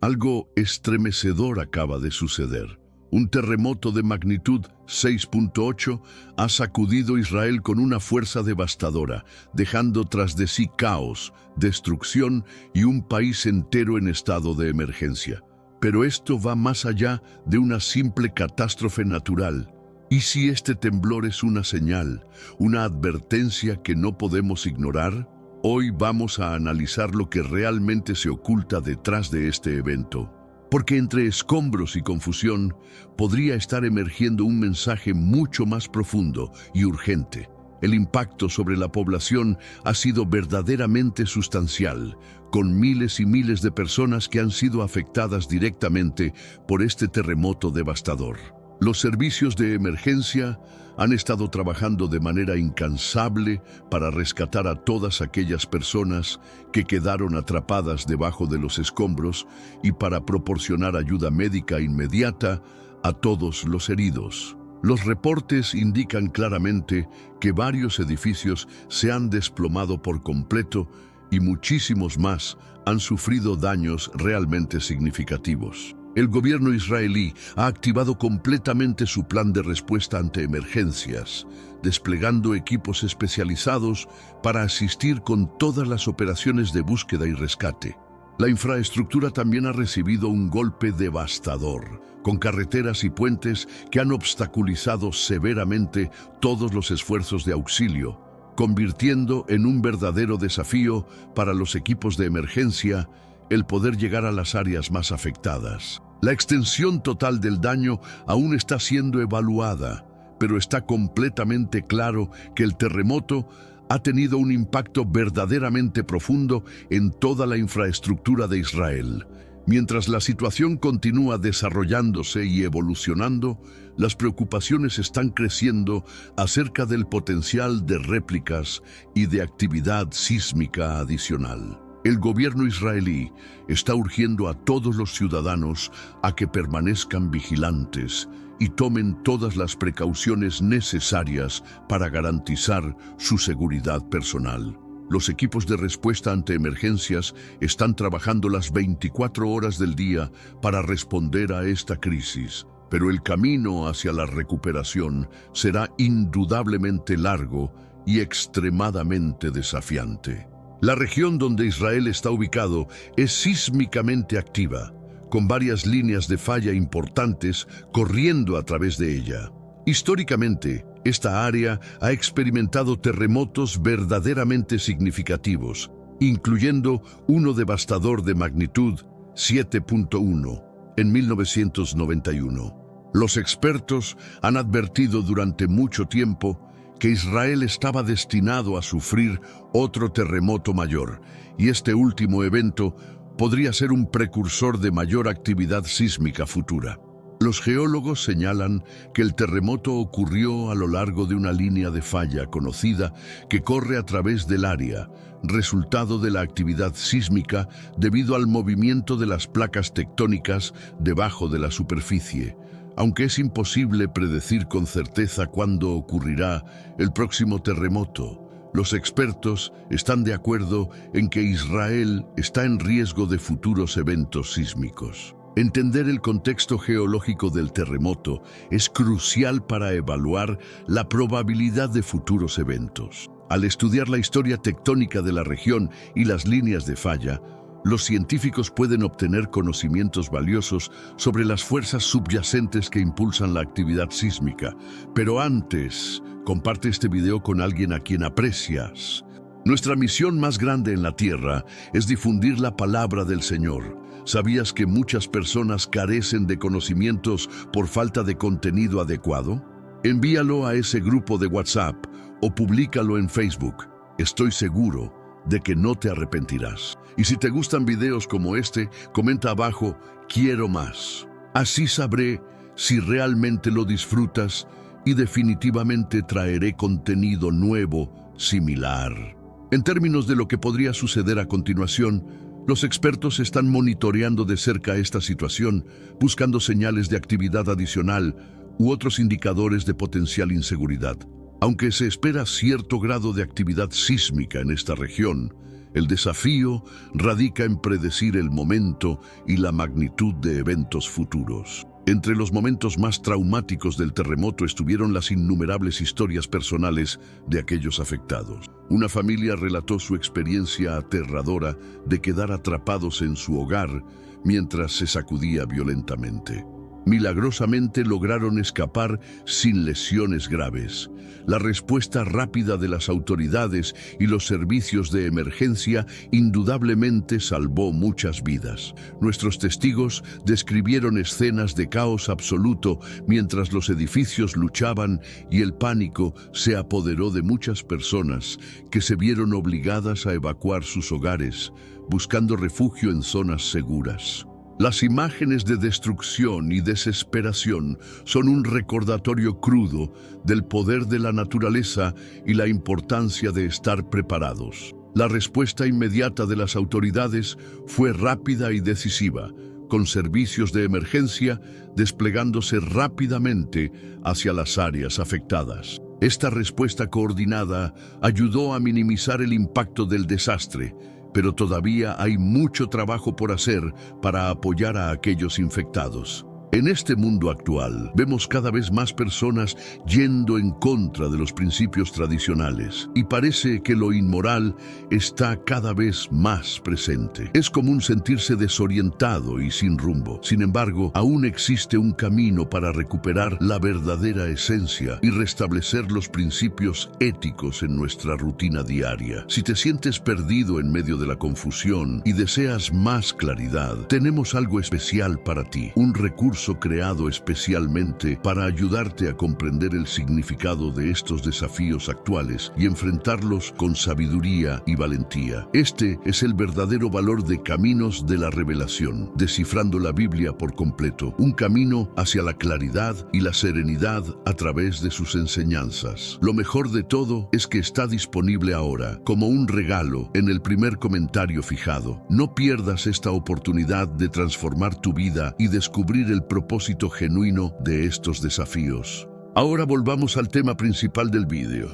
Algo estremecedor acaba de suceder. Un terremoto de magnitud 6.8 ha sacudido Israel con una fuerza devastadora, dejando tras de sí caos, destrucción y un país entero en estado de emergencia. Pero esto va más allá de una simple catástrofe natural. ¿Y si este temblor es una señal, una advertencia que no podemos ignorar? Hoy vamos a analizar lo que realmente se oculta detrás de este evento. Porque entre escombros y confusión podría estar emergiendo un mensaje mucho más profundo y urgente. El impacto sobre la población ha sido verdaderamente sustancial, con miles y miles de personas que han sido afectadas directamente por este terremoto devastador. Los servicios de emergencia han estado trabajando de manera incansable para rescatar a todas aquellas personas que quedaron atrapadas debajo de los escombros y para proporcionar ayuda médica inmediata a todos los heridos. Los reportes indican claramente que varios edificios se han desplomado por completo y muchísimos más han sufrido daños realmente significativos. El gobierno israelí ha activado completamente su plan de respuesta ante emergencias, desplegando equipos especializados para asistir con todas las operaciones de búsqueda y rescate. La infraestructura también ha recibido un golpe devastador, con carreteras y puentes que han obstaculizado severamente todos los esfuerzos de auxilio, convirtiendo en un verdadero desafío para los equipos de emergencia el poder llegar a las áreas más afectadas. La extensión total del daño aún está siendo evaluada, pero está completamente claro que el terremoto ha tenido un impacto verdaderamente profundo en toda la infraestructura de Israel. Mientras la situación continúa desarrollándose y evolucionando, las preocupaciones están creciendo acerca del potencial de réplicas y de actividad sísmica adicional. El gobierno israelí está urgiendo a todos los ciudadanos a que permanezcan vigilantes y tomen todas las precauciones necesarias para garantizar su seguridad personal. Los equipos de respuesta ante emergencias están trabajando las 24 horas del día para responder a esta crisis, pero el camino hacia la recuperación será indudablemente largo y extremadamente desafiante. La región donde Israel está ubicado es sísmicamente activa, con varias líneas de falla importantes corriendo a través de ella. Históricamente, esta área ha experimentado terremotos verdaderamente significativos, incluyendo uno devastador de magnitud 7.1 en 1991. Los expertos han advertido durante mucho tiempo que Israel estaba destinado a sufrir otro terremoto mayor, y este último evento podría ser un precursor de mayor actividad sísmica futura. Los geólogos señalan que el terremoto ocurrió a lo largo de una línea de falla conocida que corre a través del área, resultado de la actividad sísmica debido al movimiento de las placas tectónicas debajo de la superficie. Aunque es imposible predecir con certeza cuándo ocurrirá el próximo terremoto, los expertos están de acuerdo en que Israel está en riesgo de futuros eventos sísmicos. Entender el contexto geológico del terremoto es crucial para evaluar la probabilidad de futuros eventos. Al estudiar la historia tectónica de la región y las líneas de falla, los científicos pueden obtener conocimientos valiosos sobre las fuerzas subyacentes que impulsan la actividad sísmica. Pero antes, comparte este video con alguien a quien aprecias. Nuestra misión más grande en la Tierra es difundir la palabra del Señor. ¿Sabías que muchas personas carecen de conocimientos por falta de contenido adecuado? Envíalo a ese grupo de WhatsApp o públicalo en Facebook. Estoy seguro de que no te arrepentirás. Y si te gustan videos como este, comenta abajo, quiero más. Así sabré si realmente lo disfrutas y definitivamente traeré contenido nuevo, similar. En términos de lo que podría suceder a continuación, los expertos están monitoreando de cerca esta situación, buscando señales de actividad adicional u otros indicadores de potencial inseguridad. Aunque se espera cierto grado de actividad sísmica en esta región, El desafío radica en predecir el momento y la magnitud de eventos futuros. Entre los momentos más traumáticos del terremoto estuvieron las innumerables historias personales de aquellos afectados. Una familia relató su experiencia aterradora de quedar atrapados en su hogar mientras se sacudía violentamente. Milagrosamente lograron escapar sin lesiones graves. La respuesta rápida de las autoridades y los servicios de emergencia indudablemente salvó muchas vidas. Nuestros testigos describieron escenas de caos absoluto mientras los edificios luchaban y el pánico se apoderó de muchas personas que se vieron obligadas a evacuar sus hogares, buscando refugio en zonas seguras. Las imágenes de destrucción y desesperación son un recordatorio crudo del poder de la naturaleza y la importancia de estar preparados. La respuesta inmediata de las autoridades fue rápida y decisiva, con servicios de emergencia desplegándose rápidamente hacia las áreas afectadas. Esta respuesta coordinada ayudó a minimizar el impacto del desastre, pero todavía hay mucho trabajo por hacer para apoyar a aquellos infectados. En este mundo actual, vemos cada vez más personas yendo en contra de los principios tradicionales y parece que lo inmoral está cada vez más presente. Es común sentirse desorientado y sin rumbo. Sin embargo, aún existe un camino para recuperar la verdadera esencia y restablecer los principios éticos en nuestra rutina diaria. Si te sientes perdido en medio de la confusión y deseas más claridad, tenemos algo especial para ti, un recurso creado especialmente para ayudarte a comprender el significado de estos desafíos actuales y enfrentarlos con sabiduría y valentía. Este es el verdadero valor de Caminos de la Revelación, descifrando la Biblia por completo, un camino hacia la claridad y la serenidad a través de sus enseñanzas. Lo mejor de todo es que está disponible ahora, como un regalo, en el primer comentario fijado. No pierdas esta oportunidad de transformar tu vida y descubrir el propósito genuino de estos desafíos. Ahora volvamos al tema principal del vídeo.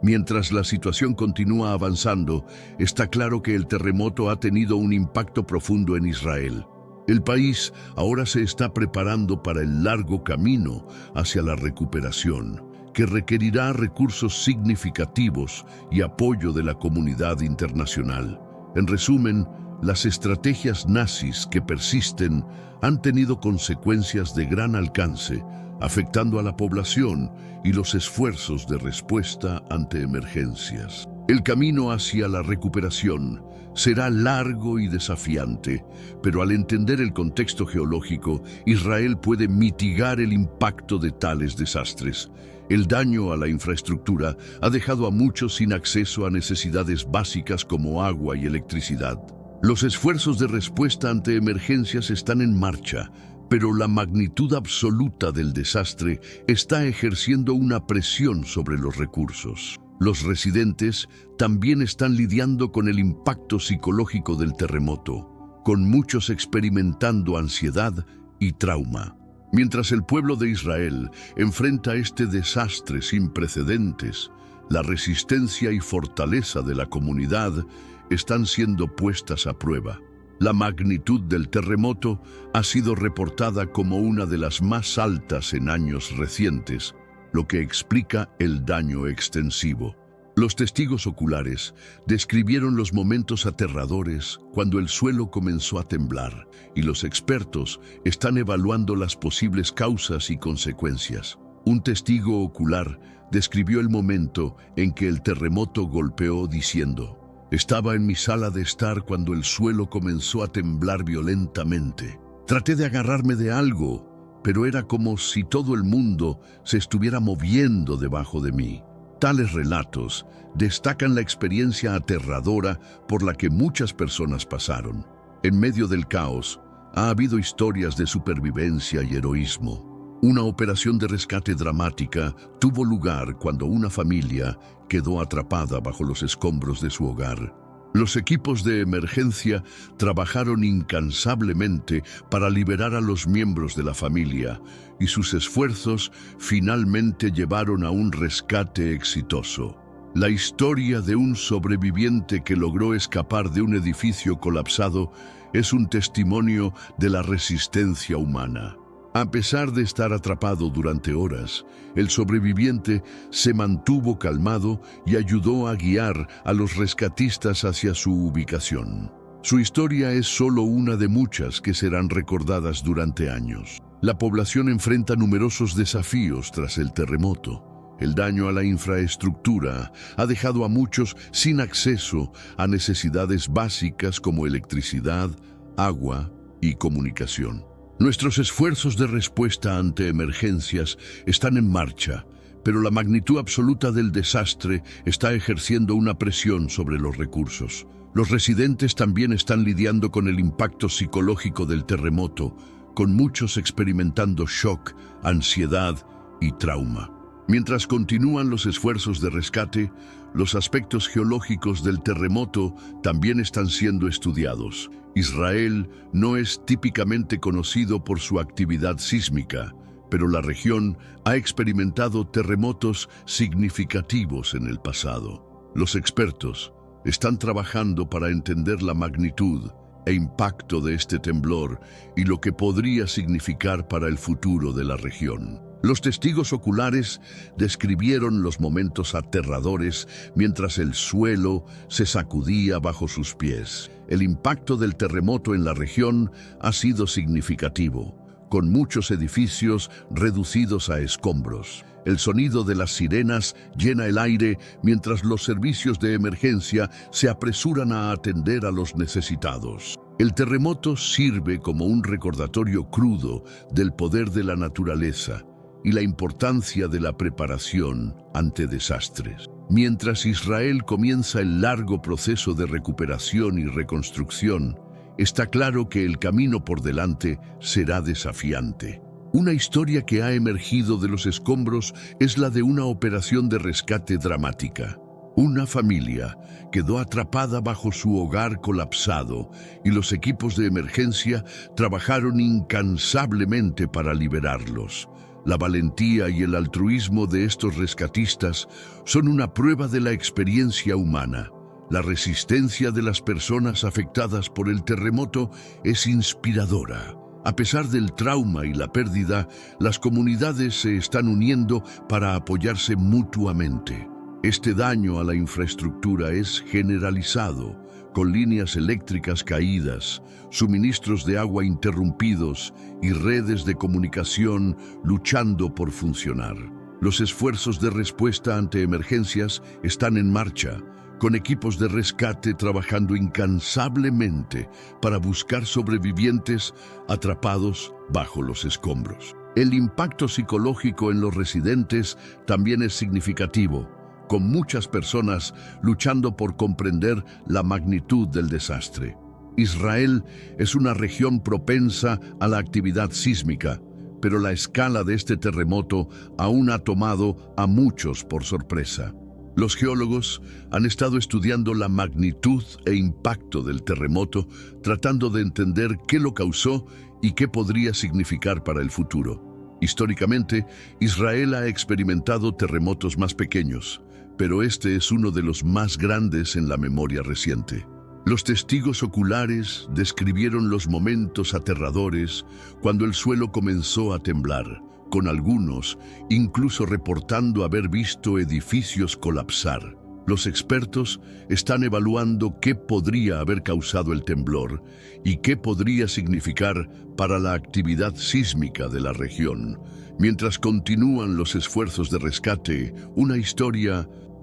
Mientras la situación continúa avanzando, está claro que el terremoto ha tenido un impacto profundo en Israel. El país ahora se está preparando para el largo camino hacia la recuperación, que requerirá recursos significativos y apoyo de la comunidad internacional. En resumen, las estrategias nazis que persisten han tenido consecuencias de gran alcance, afectando a la población y los esfuerzos de respuesta ante emergencias. El camino hacia la recuperación será largo y desafiante, pero al entender el contexto geológico, Israel puede mitigar el impacto de tales desastres. El daño a la infraestructura ha dejado a muchos sin acceso a necesidades básicas como agua y electricidad. Los esfuerzos de respuesta ante emergencias están en marcha, pero la magnitud absoluta del desastre está ejerciendo una presión sobre los recursos. Los residentes también están lidiando con el impacto psicológico del terremoto, con muchos experimentando ansiedad y trauma. Mientras el pueblo de Israel enfrenta este desastre sin precedentes, la resistencia y fortaleza de la comunidad están siendo puestas a prueba. La magnitud del terremoto ha sido reportada como una de las más altas en años recientes, lo que explica el daño extensivo. Los testigos oculares describieron los momentos aterradores cuando el suelo comenzó a temblar, y los expertos están evaluando las posibles causas y consecuencias. Un testigo ocular describió el momento en que el terremoto golpeó diciendo: «Estaba en mi sala de estar cuando el suelo comenzó a temblar violentamente. Traté de agarrarme de algo, pero era como si todo el mundo se estuviera moviendo debajo de mí». Tales relatos destacan la experiencia aterradora por la que muchas personas pasaron. En medio del caos, ha habido historias de supervivencia y heroísmo. Una operación de rescate dramática tuvo lugar cuando una familia quedó atrapada bajo los escombros de su hogar. Los equipos de emergencia trabajaron incansablemente para liberar a los miembros de la familia, y sus esfuerzos finalmente llevaron a un rescate exitoso. La historia de un sobreviviente que logró escapar de un edificio colapsado es un testimonio de la resistencia humana. A pesar de estar atrapado durante horas, el sobreviviente se mantuvo calmado y ayudó a guiar a los rescatistas hacia su ubicación. Su historia es solo una de muchas que serán recordadas durante años. La población enfrenta numerosos desafíos tras el terremoto. El daño a la infraestructura ha dejado a muchos sin acceso a necesidades básicas como electricidad, agua y comunicación. Nuestros esfuerzos de respuesta ante emergencias están en marcha, pero la magnitud absoluta del desastre está ejerciendo una presión sobre los recursos. Los residentes también están lidiando con el impacto psicológico del terremoto, con muchos experimentando shock, ansiedad y trauma. Mientras continúan los esfuerzos de rescate, los aspectos geológicos del terremoto también están siendo estudiados. Israel no es típicamente conocido por su actividad sísmica, pero la región ha experimentado terremotos significativos en el pasado. Los expertos están trabajando para entender la magnitud e impacto de este temblor y lo que podría significar para el futuro de la región. Los testigos oculares describieron los momentos aterradores mientras el suelo se sacudía bajo sus pies. El impacto del terremoto en la región ha sido significativo, con muchos edificios reducidos a escombros. El sonido de las sirenas llena el aire mientras los servicios de emergencia se apresuran a atender a los necesitados. El terremoto sirve como un recordatorio crudo del poder de la naturaleza y la importancia de la preparación ante desastres. Mientras Israel comienza el largo proceso de recuperación y reconstrucción, está claro que el camino por delante será desafiante. Una historia que ha emergido de los escombros es la de una operación de rescate dramática. Una familia quedó atrapada bajo su hogar colapsado y los equipos de emergencia trabajaron incansablemente para liberarlos. La valentía y el altruismo de estos rescatistas son una prueba de la experiencia humana. La resistencia de las personas afectadas por el terremoto es inspiradora. A pesar del trauma y la pérdida, las comunidades se están uniendo para apoyarse mutuamente. Este daño a la infraestructura es generalizado, con líneas eléctricas caídas, suministros de agua interrumpidos y redes de comunicación luchando por funcionar. Los esfuerzos de respuesta ante emergencias están en marcha, con equipos de rescate trabajando incansablemente para buscar sobrevivientes atrapados bajo los escombros. El impacto psicológico en los residentes también es significativo, con muchas personas luchando por comprender la magnitud del desastre. Israel es una región propensa a la actividad sísmica, pero la escala de este terremoto aún ha tomado a muchos por sorpresa. Los geólogos han estado estudiando la magnitud e impacto del terremoto, tratando de entender qué lo causó y qué podría significar para el futuro. Históricamente, Israel ha experimentado terremotos más pequeños, pero este es uno de los más grandes en la memoria reciente. Los testigos oculares describieron los momentos aterradores cuando el suelo comenzó a temblar, con algunos incluso reportando haber visto edificios colapsar. Los expertos están evaluando qué podría haber causado el temblor y qué podría significar para la actividad sísmica de la región. Mientras continúan los esfuerzos de rescate,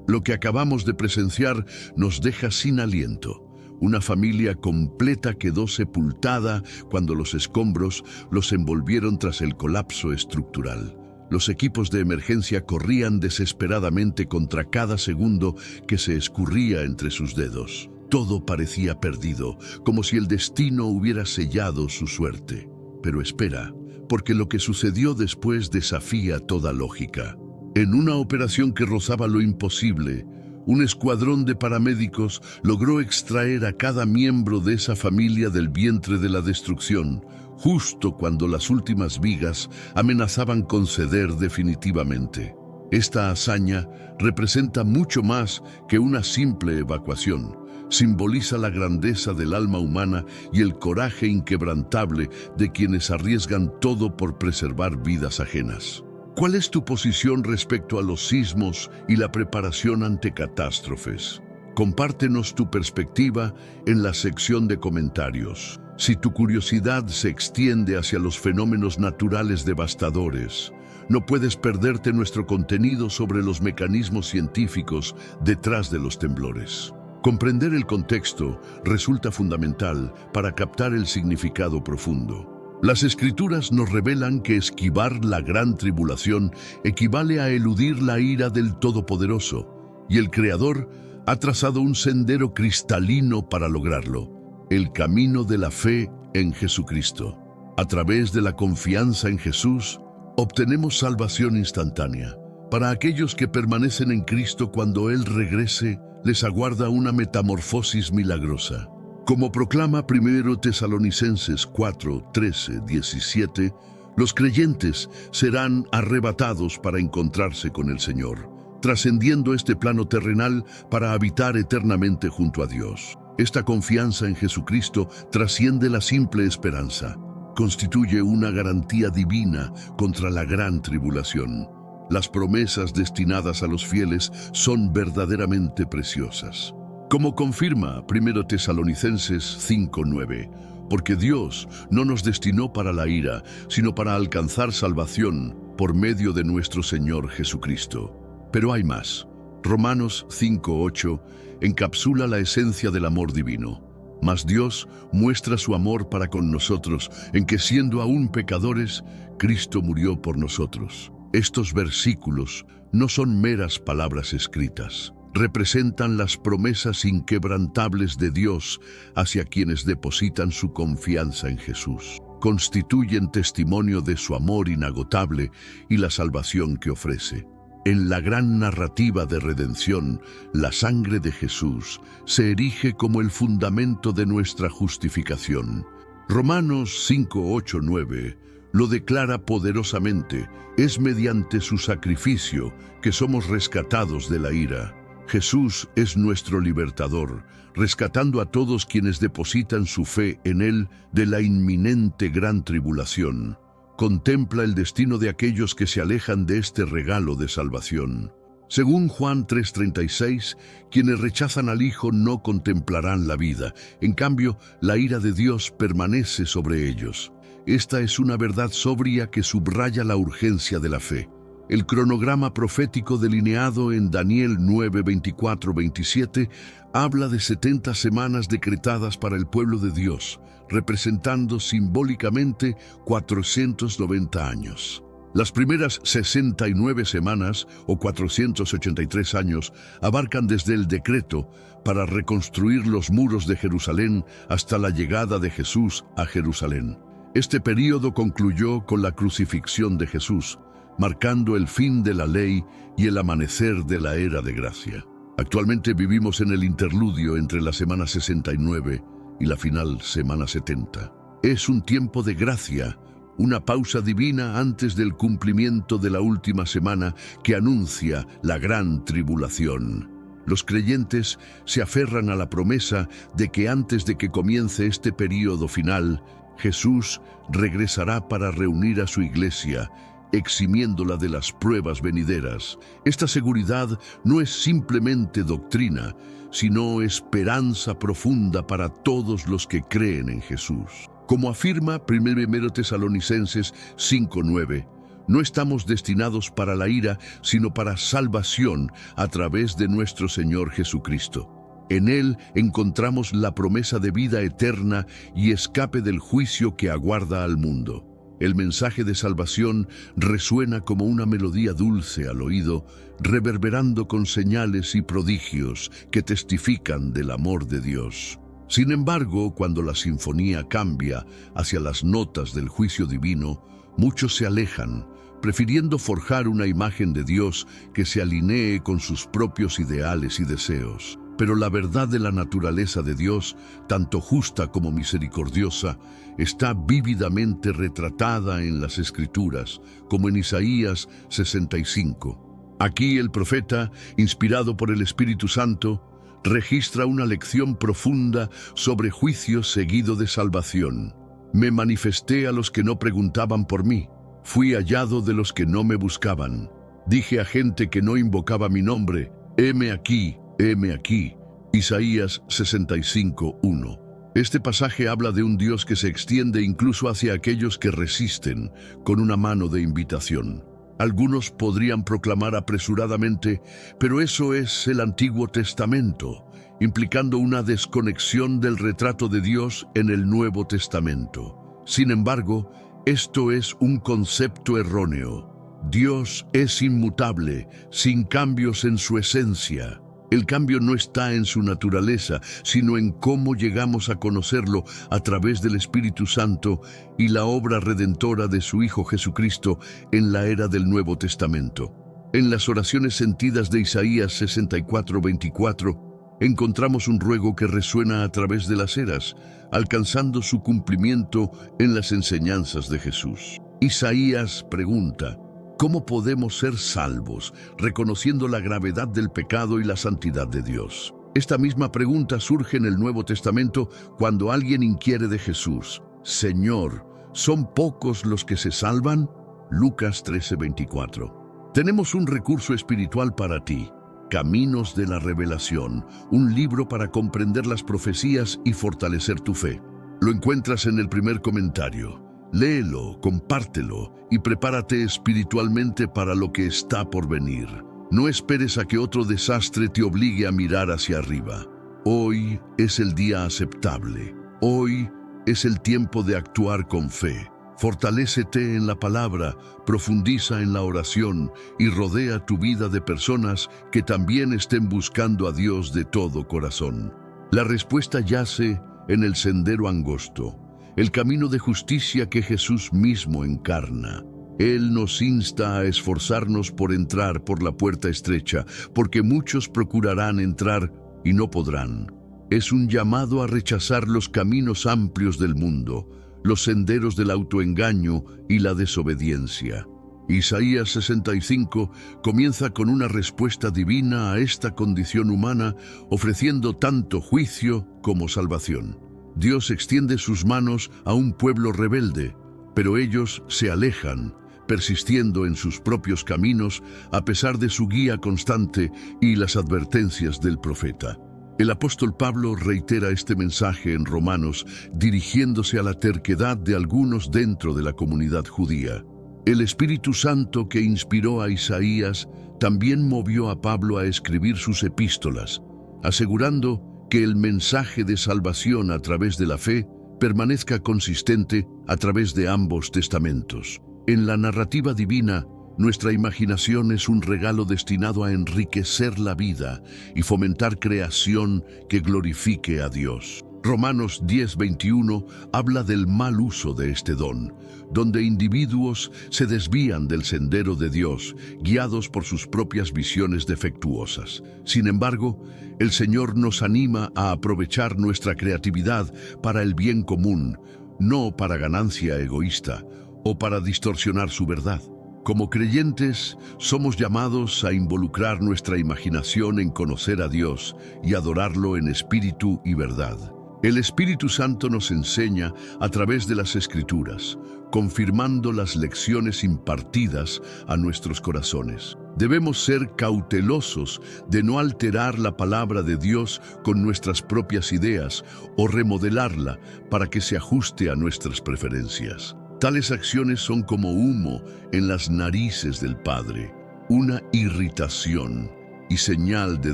lo que acabamos de presenciar nos deja sin aliento. Una familia completa quedó sepultada cuando los escombros los envolvieron tras el colapso estructural. Los equipos de emergencia corrían desesperadamente contra cada segundo que se escurría entre sus dedos. Todo parecía perdido, como si el destino hubiera sellado su suerte. Pero espera, porque lo que sucedió después desafía toda lógica. En una operación que rozaba lo imposible, un escuadrón de paramédicos logró extraer a cada miembro de esa familia del vientre de la destrucción, justo cuando las últimas vigas amenazaban con ceder definitivamente. Esta hazaña representa mucho más que una simple evacuación. Simboliza la grandeza del alma humana y el coraje inquebrantable de quienes arriesgan todo por preservar vidas ajenas. ¿Cuál es tu posición respecto a los sismos y la preparación ante catástrofes? Compártenos tu perspectiva en la sección de comentarios. Si tu curiosidad se extiende hacia los fenómenos naturales devastadores, no puedes perderte nuestro contenido sobre los mecanismos científicos detrás de los temblores. Comprender el contexto resulta fundamental para captar el significado profundo. Las Escrituras nos revelan que esquivar la gran tribulación equivale a eludir la ira del Todopoderoso, y el Creador ha trazado un sendero cristalino para lograrlo: el camino de la fe en Jesucristo. A través de la confianza en Jesús, obtenemos salvación instantánea. Para aquellos que permanecen en Cristo cuando Él regrese, les aguarda una metamorfosis milagrosa. Como proclama 1 Tesalonicenses 4, 13, 17, los creyentes serán arrebatados para encontrarse con el Señor, trascendiendo este plano terrenal para habitar eternamente junto a Dios. Esta confianza en Jesucristo trasciende la simple esperanza. Constituye una garantía divina contra la gran tribulación. Las promesas destinadas a los fieles son verdaderamente preciosas. Como confirma 1 Tesalonicenses 5:9, porque Dios no nos destinó para la ira, sino para alcanzar salvación por medio de nuestro Señor Jesucristo. Pero hay más. Romanos 5:8 encapsula la esencia del amor divino. Mas Dios muestra su amor para con nosotros en que, siendo aún pecadores, Cristo murió por nosotros. Estos versículos no son meras palabras escritas. Representan las promesas inquebrantables de Dios hacia quienes depositan su confianza en Jesús. Constituyen testimonio de su amor inagotable y la salvación que ofrece. En la gran narrativa de redención, la sangre de Jesús se erige como el fundamento de nuestra justificación. Romanos 5, 8, 9 lo declara poderosamente: es mediante su sacrificio que somos rescatados de la ira. Jesús es nuestro libertador, rescatando a todos quienes depositan su fe en Él de la inminente gran tribulación. Contempla el destino de aquellos que se alejan de este regalo de salvación. Según Juan 3:36, quienes rechazan al Hijo no contemplarán la vida. En cambio, la ira de Dios permanece sobre ellos. Esta es una verdad sobria que subraya la urgencia de la fe. El cronograma profético delineado en Daniel 9, 24, 27 habla de 70 semanas decretadas para el pueblo de Dios, representando simbólicamente 490 años. Las primeras 69 semanas, o 483 años, abarcan desde el decreto para reconstruir los muros de Jerusalén hasta la llegada de Jesús a Jerusalén. Este período concluyó con la crucifixión de Jesús, marcando el fin de la ley y el amanecer de la era de gracia. Actualmente vivimos en el interludio entre la semana 69 y la final semana 70. Es un tiempo de gracia, una pausa divina antes del cumplimiento de la última semana que anuncia la gran tribulación. Los creyentes se aferran a la promesa de que antes de que comience este período final, Jesús regresará para reunir a su iglesia, eximiéndola de las pruebas venideras. Esta seguridad no es simplemente doctrina, sino esperanza profunda para todos los que creen en Jesús. Como afirma 1 Tesalonicenses 5:9, no estamos destinados para la ira, sino para salvación a través de nuestro Señor Jesucristo. En Él encontramos la promesa de vida eterna y escape del juicio que aguarda al mundo. El mensaje de salvación resuena como una melodía dulce al oído, reverberando con señales y prodigios que testifican del amor de Dios. Sin embargo, cuando la sinfonía cambia hacia las notas del juicio divino, muchos se alejan, prefiriendo forjar una imagen de Dios que se alinee con sus propios ideales y deseos. Pero la verdad de la naturaleza de Dios, tanto justa como misericordiosa, está vívidamente retratada en las Escrituras, como en Isaías 65. Aquí el profeta, inspirado por el Espíritu Santo, registra una lección profunda sobre juicio seguido de salvación. Me manifesté a los que no preguntaban por mí. Fui hallado de los que no me buscaban. Dije a gente que no invocaba mi nombre, heme aquí, heme aquí. Isaías 65:1. Este pasaje habla de un Dios que se extiende incluso hacia aquellos que resisten, con una mano de invitación. Algunos podrían proclamar apresuradamente, pero eso es el Antiguo Testamento, implicando una desconexión del retrato de Dios en el Nuevo Testamento. Sin embargo, esto es un concepto erróneo. Dios es inmutable, sin cambios en su esencia. El cambio no está en su naturaleza, sino en cómo llegamos a conocerlo a través del Espíritu Santo y la obra redentora de su Hijo Jesucristo en la era del Nuevo Testamento. En las oraciones sentidas de Isaías 64:24, encontramos un ruego que resuena a través de las eras, alcanzando su cumplimiento en las enseñanzas de Jesús. Isaías pregunta: ¿cómo podemos ser salvos, reconociendo la gravedad del pecado y la santidad de Dios? Esta misma pregunta surge en el Nuevo Testamento cuando alguien inquiere de Jesús: Señor, ¿son pocos los que se salvan? Lucas 13:24. Tenemos un recurso espiritual para ti: Caminos de la Revelación, un libro para comprender las profecías y fortalecer tu fe. Lo encuentras en el primer comentario. Léelo, compártelo y prepárate espiritualmente para lo que está por venir. No esperes a que otro desastre te obligue a mirar hacia arriba. Hoy es el día aceptable. Hoy es el tiempo de actuar con fe. Fortalécete en la palabra, profundiza en la oración y rodea tu vida de personas que también estén buscando a Dios de todo corazón. La respuesta yace en el sendero angosto, el camino de justicia que Jesús mismo encarna. Él nos insta a esforzarnos por entrar por la puerta estrecha, porque muchos procurarán entrar y no podrán. Es un llamado a rechazar los caminos amplios del mundo, los senderos del autoengaño y la desobediencia. Isaías 65 comienza con una respuesta divina a esta condición humana, ofreciendo tanto juicio como salvación. Dios extiende sus manos a un pueblo rebelde, pero ellos se alejan, persistiendo en sus propios caminos a pesar de su guía constante y las advertencias del profeta. El apóstol Pablo reitera este mensaje en Romanos, dirigiéndose a la terquedad de algunos dentro de la comunidad judía. El Espíritu Santo que inspiró a Isaías también movió a Pablo a escribir sus epístolas, asegurando que el mensaje de salvación a través de la fe permanezca consistente a través de ambos testamentos. En la narrativa divina, nuestra imaginación es un regalo destinado a enriquecer la vida y fomentar creación que glorifique a Dios. Romanos 10:21 habla del mal uso de este don, donde individuos se desvían del sendero de Dios, guiados por sus propias visiones defectuosas. Sin embargo, el Señor nos anima a aprovechar nuestra creatividad para el bien común, no para ganancia egoísta o para distorsionar su verdad. Como creyentes, somos llamados a involucrar nuestra imaginación en conocer a Dios y adorarlo en espíritu y verdad. El Espíritu Santo nos enseña a través de las Escrituras, confirmando las lecciones impartidas a nuestros corazones. Debemos ser cautelosos de no alterar la palabra de Dios con nuestras propias ideas o remodelarla para que se ajuste a nuestras preferencias. Tales acciones son como humo en las narices del Padre, una irritación y señal de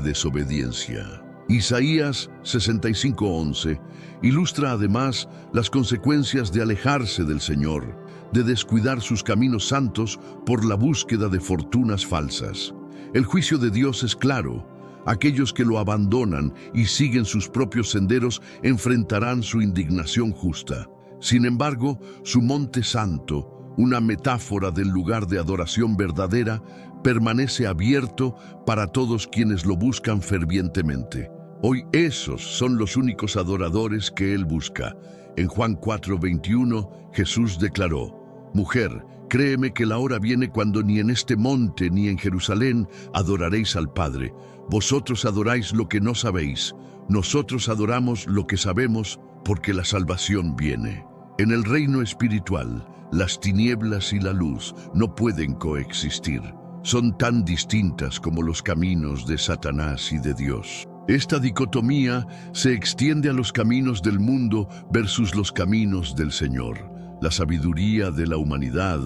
desobediencia. Isaías 65:11 ilustra además las consecuencias de alejarse del Señor, de descuidar sus caminos santos por la búsqueda de fortunas falsas. El juicio de Dios es claro. Aquellos que lo abandonan y siguen sus propios senderos enfrentarán su indignación justa. Sin embargo, su monte santo, una metáfora del lugar de adoración verdadera, permanece abierto para todos quienes lo buscan fervientemente. Hoy esos son los únicos adoradores que Él busca. En Juan 4:21, Jesús declaró: Mujer, Créeme que la hora viene cuando ni en este monte ni en Jerusalén adoraréis al Padre. Vosotros adoráis lo que no sabéis. Nosotros adoramos lo que sabemos, porque la salvación viene. En el reino espiritual, las tinieblas y la luz no pueden coexistir. Son tan distintas como los caminos de Satanás y de Dios. Esta dicotomía se extiende a los caminos del mundo versus los caminos del Señor. La sabiduría de la humanidad,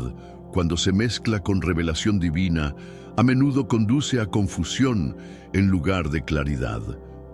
cuando se mezcla con revelación divina, a menudo conduce a confusión en lugar de claridad.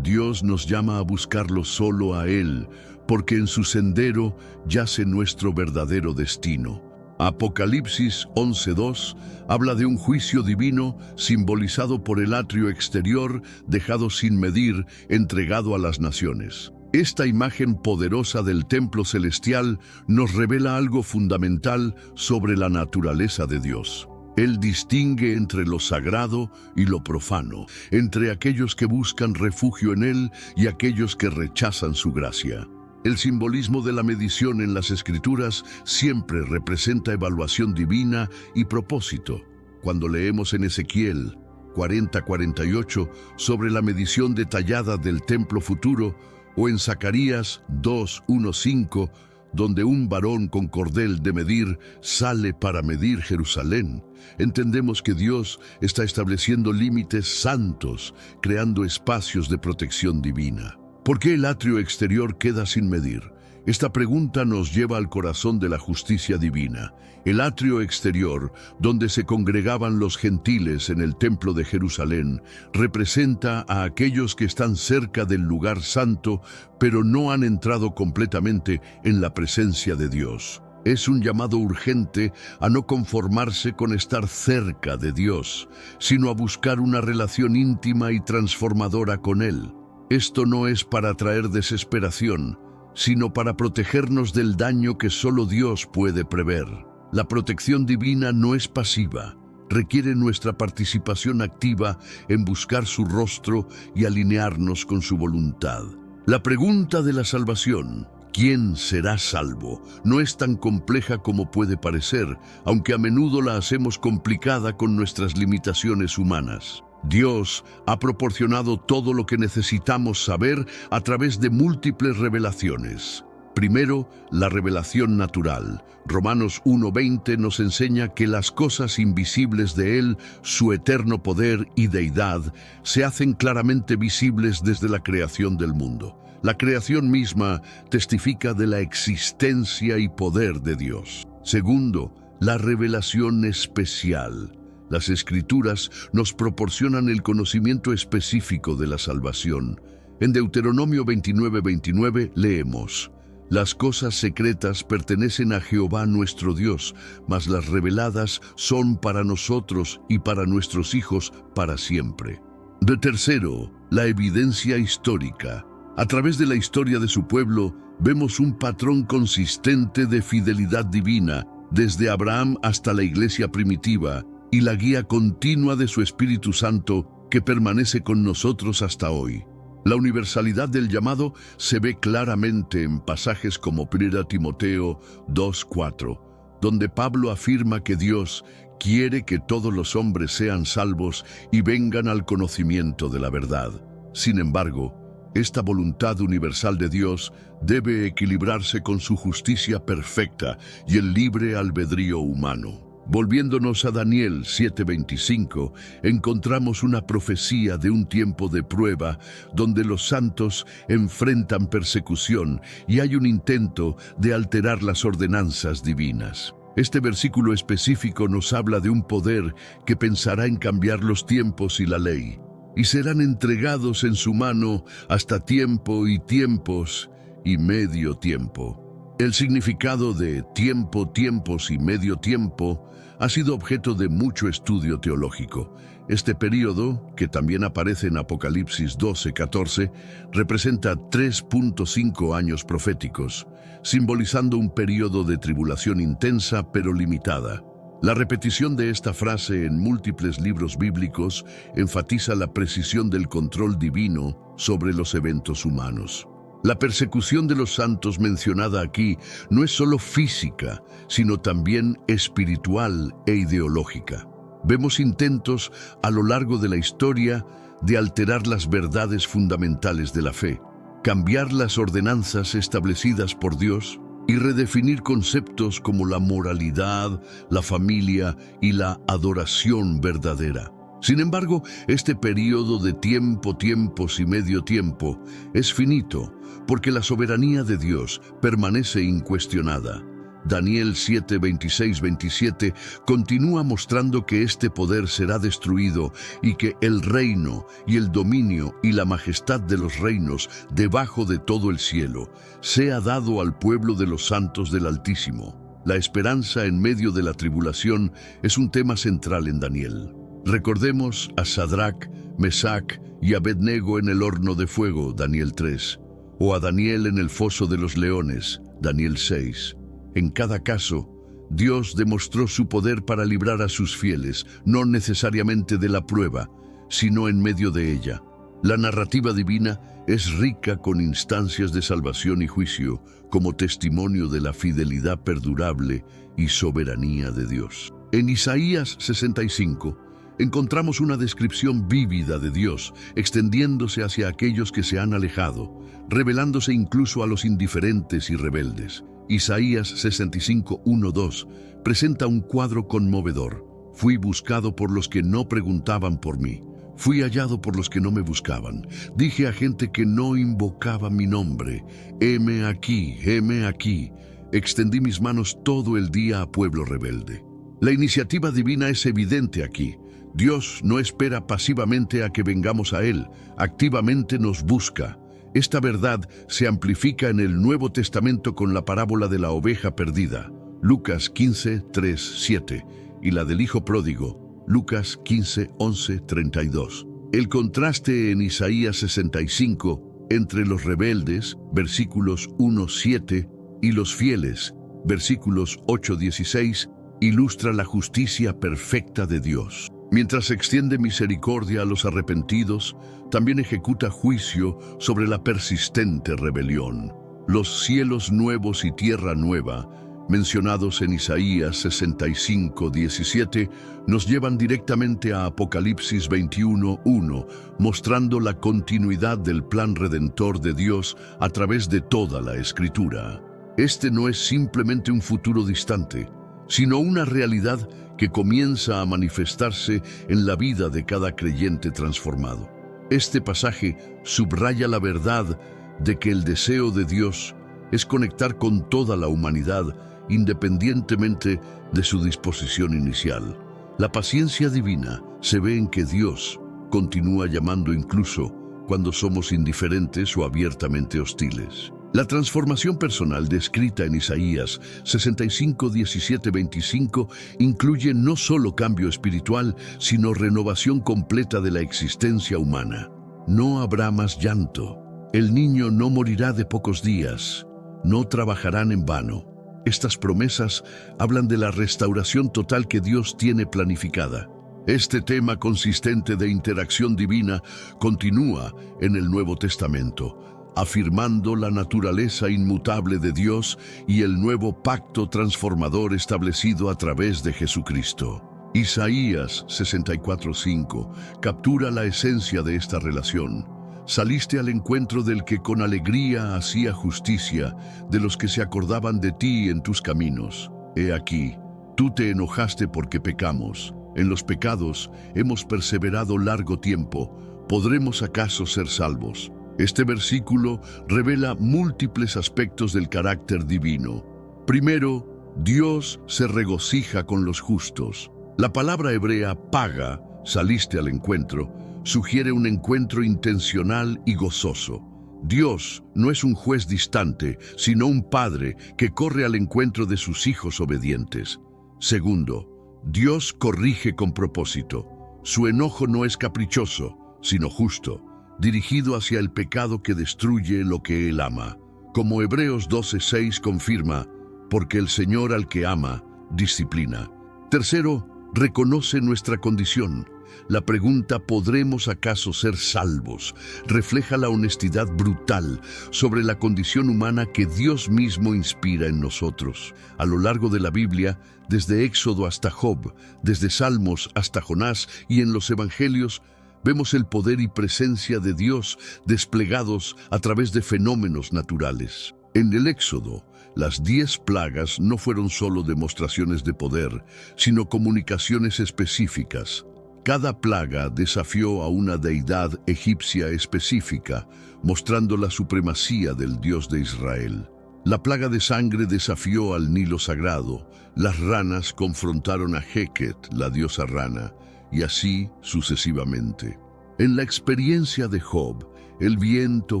Dios nos llama a buscarlo solo a Él, porque en su sendero yace nuestro verdadero destino. Apocalipsis 11:2 habla de un juicio divino simbolizado por el atrio exterior dejado sin medir, entregado a las naciones. Esta imagen poderosa del templo celestial nos revela algo fundamental sobre la naturaleza de Dios. Él distingue entre lo sagrado y lo profano, entre aquellos que buscan refugio en Él y aquellos que rechazan su gracia. El simbolismo de la medición en las Escrituras siempre representa evaluación divina y propósito. Cuando leemos en Ezequiel 40:48 sobre la medición detallada del templo futuro, o en Zacarías 2:1-5, donde un varón con cordel de medir sale para medir Jerusalén, entendemos que Dios está estableciendo límites santos, creando espacios de protección divina. ¿Por qué el atrio exterior queda sin medir? Esta pregunta nos lleva al corazón de la justicia divina. El atrio exterior, donde se congregaban los gentiles en el templo de Jerusalén, representa a aquellos que están cerca del lugar santo, pero no han entrado completamente en la presencia de Dios. Es un llamado urgente a no conformarse con estar cerca de Dios, sino a buscar una relación íntima y transformadora con Él. Esto no es para traer desesperación, sino para protegernos del daño que solo Dios puede prever. La protección divina no es pasiva, requiere nuestra participación activa en buscar su rostro y alinearnos con su voluntad. La pregunta de la salvación, ¿quién será salvo?, no es tan compleja como puede parecer, aunque a menudo la hacemos complicada con nuestras limitaciones humanas. Dios ha proporcionado todo lo que necesitamos saber a través de múltiples revelaciones. Primero, la revelación natural. Romanos 1:20 nos enseña que las cosas invisibles de Él, su eterno poder y deidad, se hacen claramente visibles desde la creación del mundo. La creación misma testifica de la existencia y poder de Dios. Segundo, la revelación especial. Las Escrituras nos proporcionan el conocimiento específico de la salvación. En Deuteronomio 29:29 leemos: «Las cosas secretas pertenecen a Jehová nuestro Dios, mas las reveladas son para nosotros y para nuestros hijos para siempre». De tercero, la evidencia histórica. A través de la historia de su pueblo, vemos un patrón consistente de fidelidad divina, desde Abraham hasta la iglesia primitiva, y la guía continua de su Espíritu Santo que permanece con nosotros hasta hoy. La universalidad del llamado se ve claramente en pasajes como 1 Timoteo 2:4, donde Pablo afirma que Dios quiere que todos los hombres sean salvos y vengan al conocimiento de la verdad. Sin embargo, esta voluntad universal de Dios debe equilibrarse con su justicia perfecta y el libre albedrío humano. Volviéndonos a Daniel 7:25, encontramos una profecía de un tiempo de prueba donde los santos enfrentan persecución y hay un intento de alterar las ordenanzas divinas. Este versículo específico nos habla de un poder que pensará en cambiar los tiempos y la ley, y serán entregados en su mano hasta tiempo y tiempos y medio tiempo. El significado de tiempo, tiempos y medio tiempo ha sido objeto de mucho estudio teológico. Este período, que también aparece en Apocalipsis 12:14, representa 3.5 años proféticos, simbolizando un período de tribulación intensa pero limitada. La repetición de esta frase en múltiples libros bíblicos enfatiza la precisión del control divino sobre los eventos humanos. La persecución de los santos mencionada aquí no es solo física, sino también espiritual e ideológica. Vemos intentos a lo largo de la historia de alterar las verdades fundamentales de la fe, cambiar las ordenanzas establecidas por Dios y redefinir conceptos como la moralidad, la familia y la adoración verdadera. Sin embargo, este periodo de tiempos y medio tiempo es finito, porque la soberanía de Dios permanece incuestionada. Daniel 7, 26, 27 continúa mostrando que este poder será destruido y que el reino y el dominio y la majestad de los reinos debajo de todo el cielo sea dado al pueblo de los santos del Altísimo. La esperanza en medio de la tribulación es un tema central en Daniel. Recordemos a Sadrac, Mesac y Abednego en el horno de fuego, Daniel 3, o a Daniel en el foso de los leones, Daniel 6. En cada caso, Dios demostró su poder para librar a sus fieles, no necesariamente de la prueba, sino en medio de ella. La narrativa divina es rica con instancias de salvación y juicio, como testimonio de la fidelidad perdurable y soberanía de Dios. En Isaías 65, encontramos una descripción vívida de Dios, extendiéndose hacia aquellos que se han alejado, revelándose incluso a los indiferentes y rebeldes. Isaías 65, 1, 2 presenta un cuadro conmovedor. Fui buscado por los que no preguntaban por mí. Fui hallado por los que no me buscaban. Dije a gente que no invocaba mi nombre: heme aquí, heme aquí. Extendí mis manos todo el día a pueblo rebelde. La iniciativa divina es evidente aquí. Dios no espera pasivamente a que vengamos a Él, activamente nos busca. Esta verdad se amplifica en el Nuevo Testamento con la parábola de la oveja perdida, Lucas 15, 3, 7, y la del hijo pródigo, Lucas 15, 11, 32. El contraste en Isaías 65 entre los rebeldes, versículos 1, 7, y los fieles, versículos 8, 16, ilustra la justicia perfecta de Dios. Mientras extiende misericordia a los arrepentidos, también ejecuta juicio sobre la persistente rebelión. Los cielos nuevos y tierra nueva, mencionados en Isaías 65, 17, nos llevan directamente a Apocalipsis 21, 1, mostrando la continuidad del plan redentor de Dios a través de toda la Escritura. Este no es simplemente un futuro distante, sino una realidad que comienza a manifestarse en la vida de cada creyente transformado. Este pasaje subraya la verdad de que el deseo de Dios es conectar con toda la humanidad independientemente de su disposición inicial. La paciencia divina se ve en que Dios continúa llamando incluso cuando somos indiferentes o abiertamente hostiles. La transformación personal descrita en Isaías 65, 17, 25 incluye no solo cambio espiritual, sino renovación completa de la existencia humana. No habrá más llanto. El niño no morirá de pocos días. No trabajarán en vano. Estas promesas hablan de la restauración total que Dios tiene planificada. Este tema consistente de interacción divina continúa en el Nuevo Testamento, afirmando la naturaleza inmutable de Dios y el nuevo pacto transformador establecido a través de Jesucristo. Isaías 64:5 captura la esencia de esta relación. Saliste al encuentro del que con alegría hacía justicia, de los que se acordaban de ti en tus caminos. He aquí, tú te enojaste porque pecamos. En los pecados hemos perseverado largo tiempo. ¿Podremos acaso ser salvos? Este versículo revela múltiples aspectos del carácter divino. Primero, Dios se regocija con los justos. La palabra hebrea paga, saliste al encuentro, sugiere un encuentro intencional y gozoso. Dios no es un juez distante, sino un padre que corre al encuentro de sus hijos obedientes. Segundo, Dios corrige con propósito. Su enojo no es caprichoso, sino justo, dirigido hacia el pecado que destruye lo que Él ama. Como Hebreos 12:6 confirma, porque el Señor al que ama, disciplina. Tercero, reconoce nuestra condición. La pregunta ¿podremos acaso ser salvos? Refleja la honestidad brutal sobre la condición humana que Dios mismo inspira en nosotros. A lo largo de la Biblia, desde Éxodo hasta Job, desde Salmos hasta Jonás y en los Evangelios, vemos el poder y presencia de Dios desplegados a través de fenómenos naturales. En el Éxodo, las 10 plagas no fueron solo demostraciones de poder, sino comunicaciones específicas. Cada plaga desafió a una deidad egipcia específica, mostrando la supremacía del Dios de Israel. La plaga de sangre desafió al Nilo sagrado, las ranas confrontaron a Heket, la diosa rana, y así sucesivamente. En la experiencia de Job, el viento,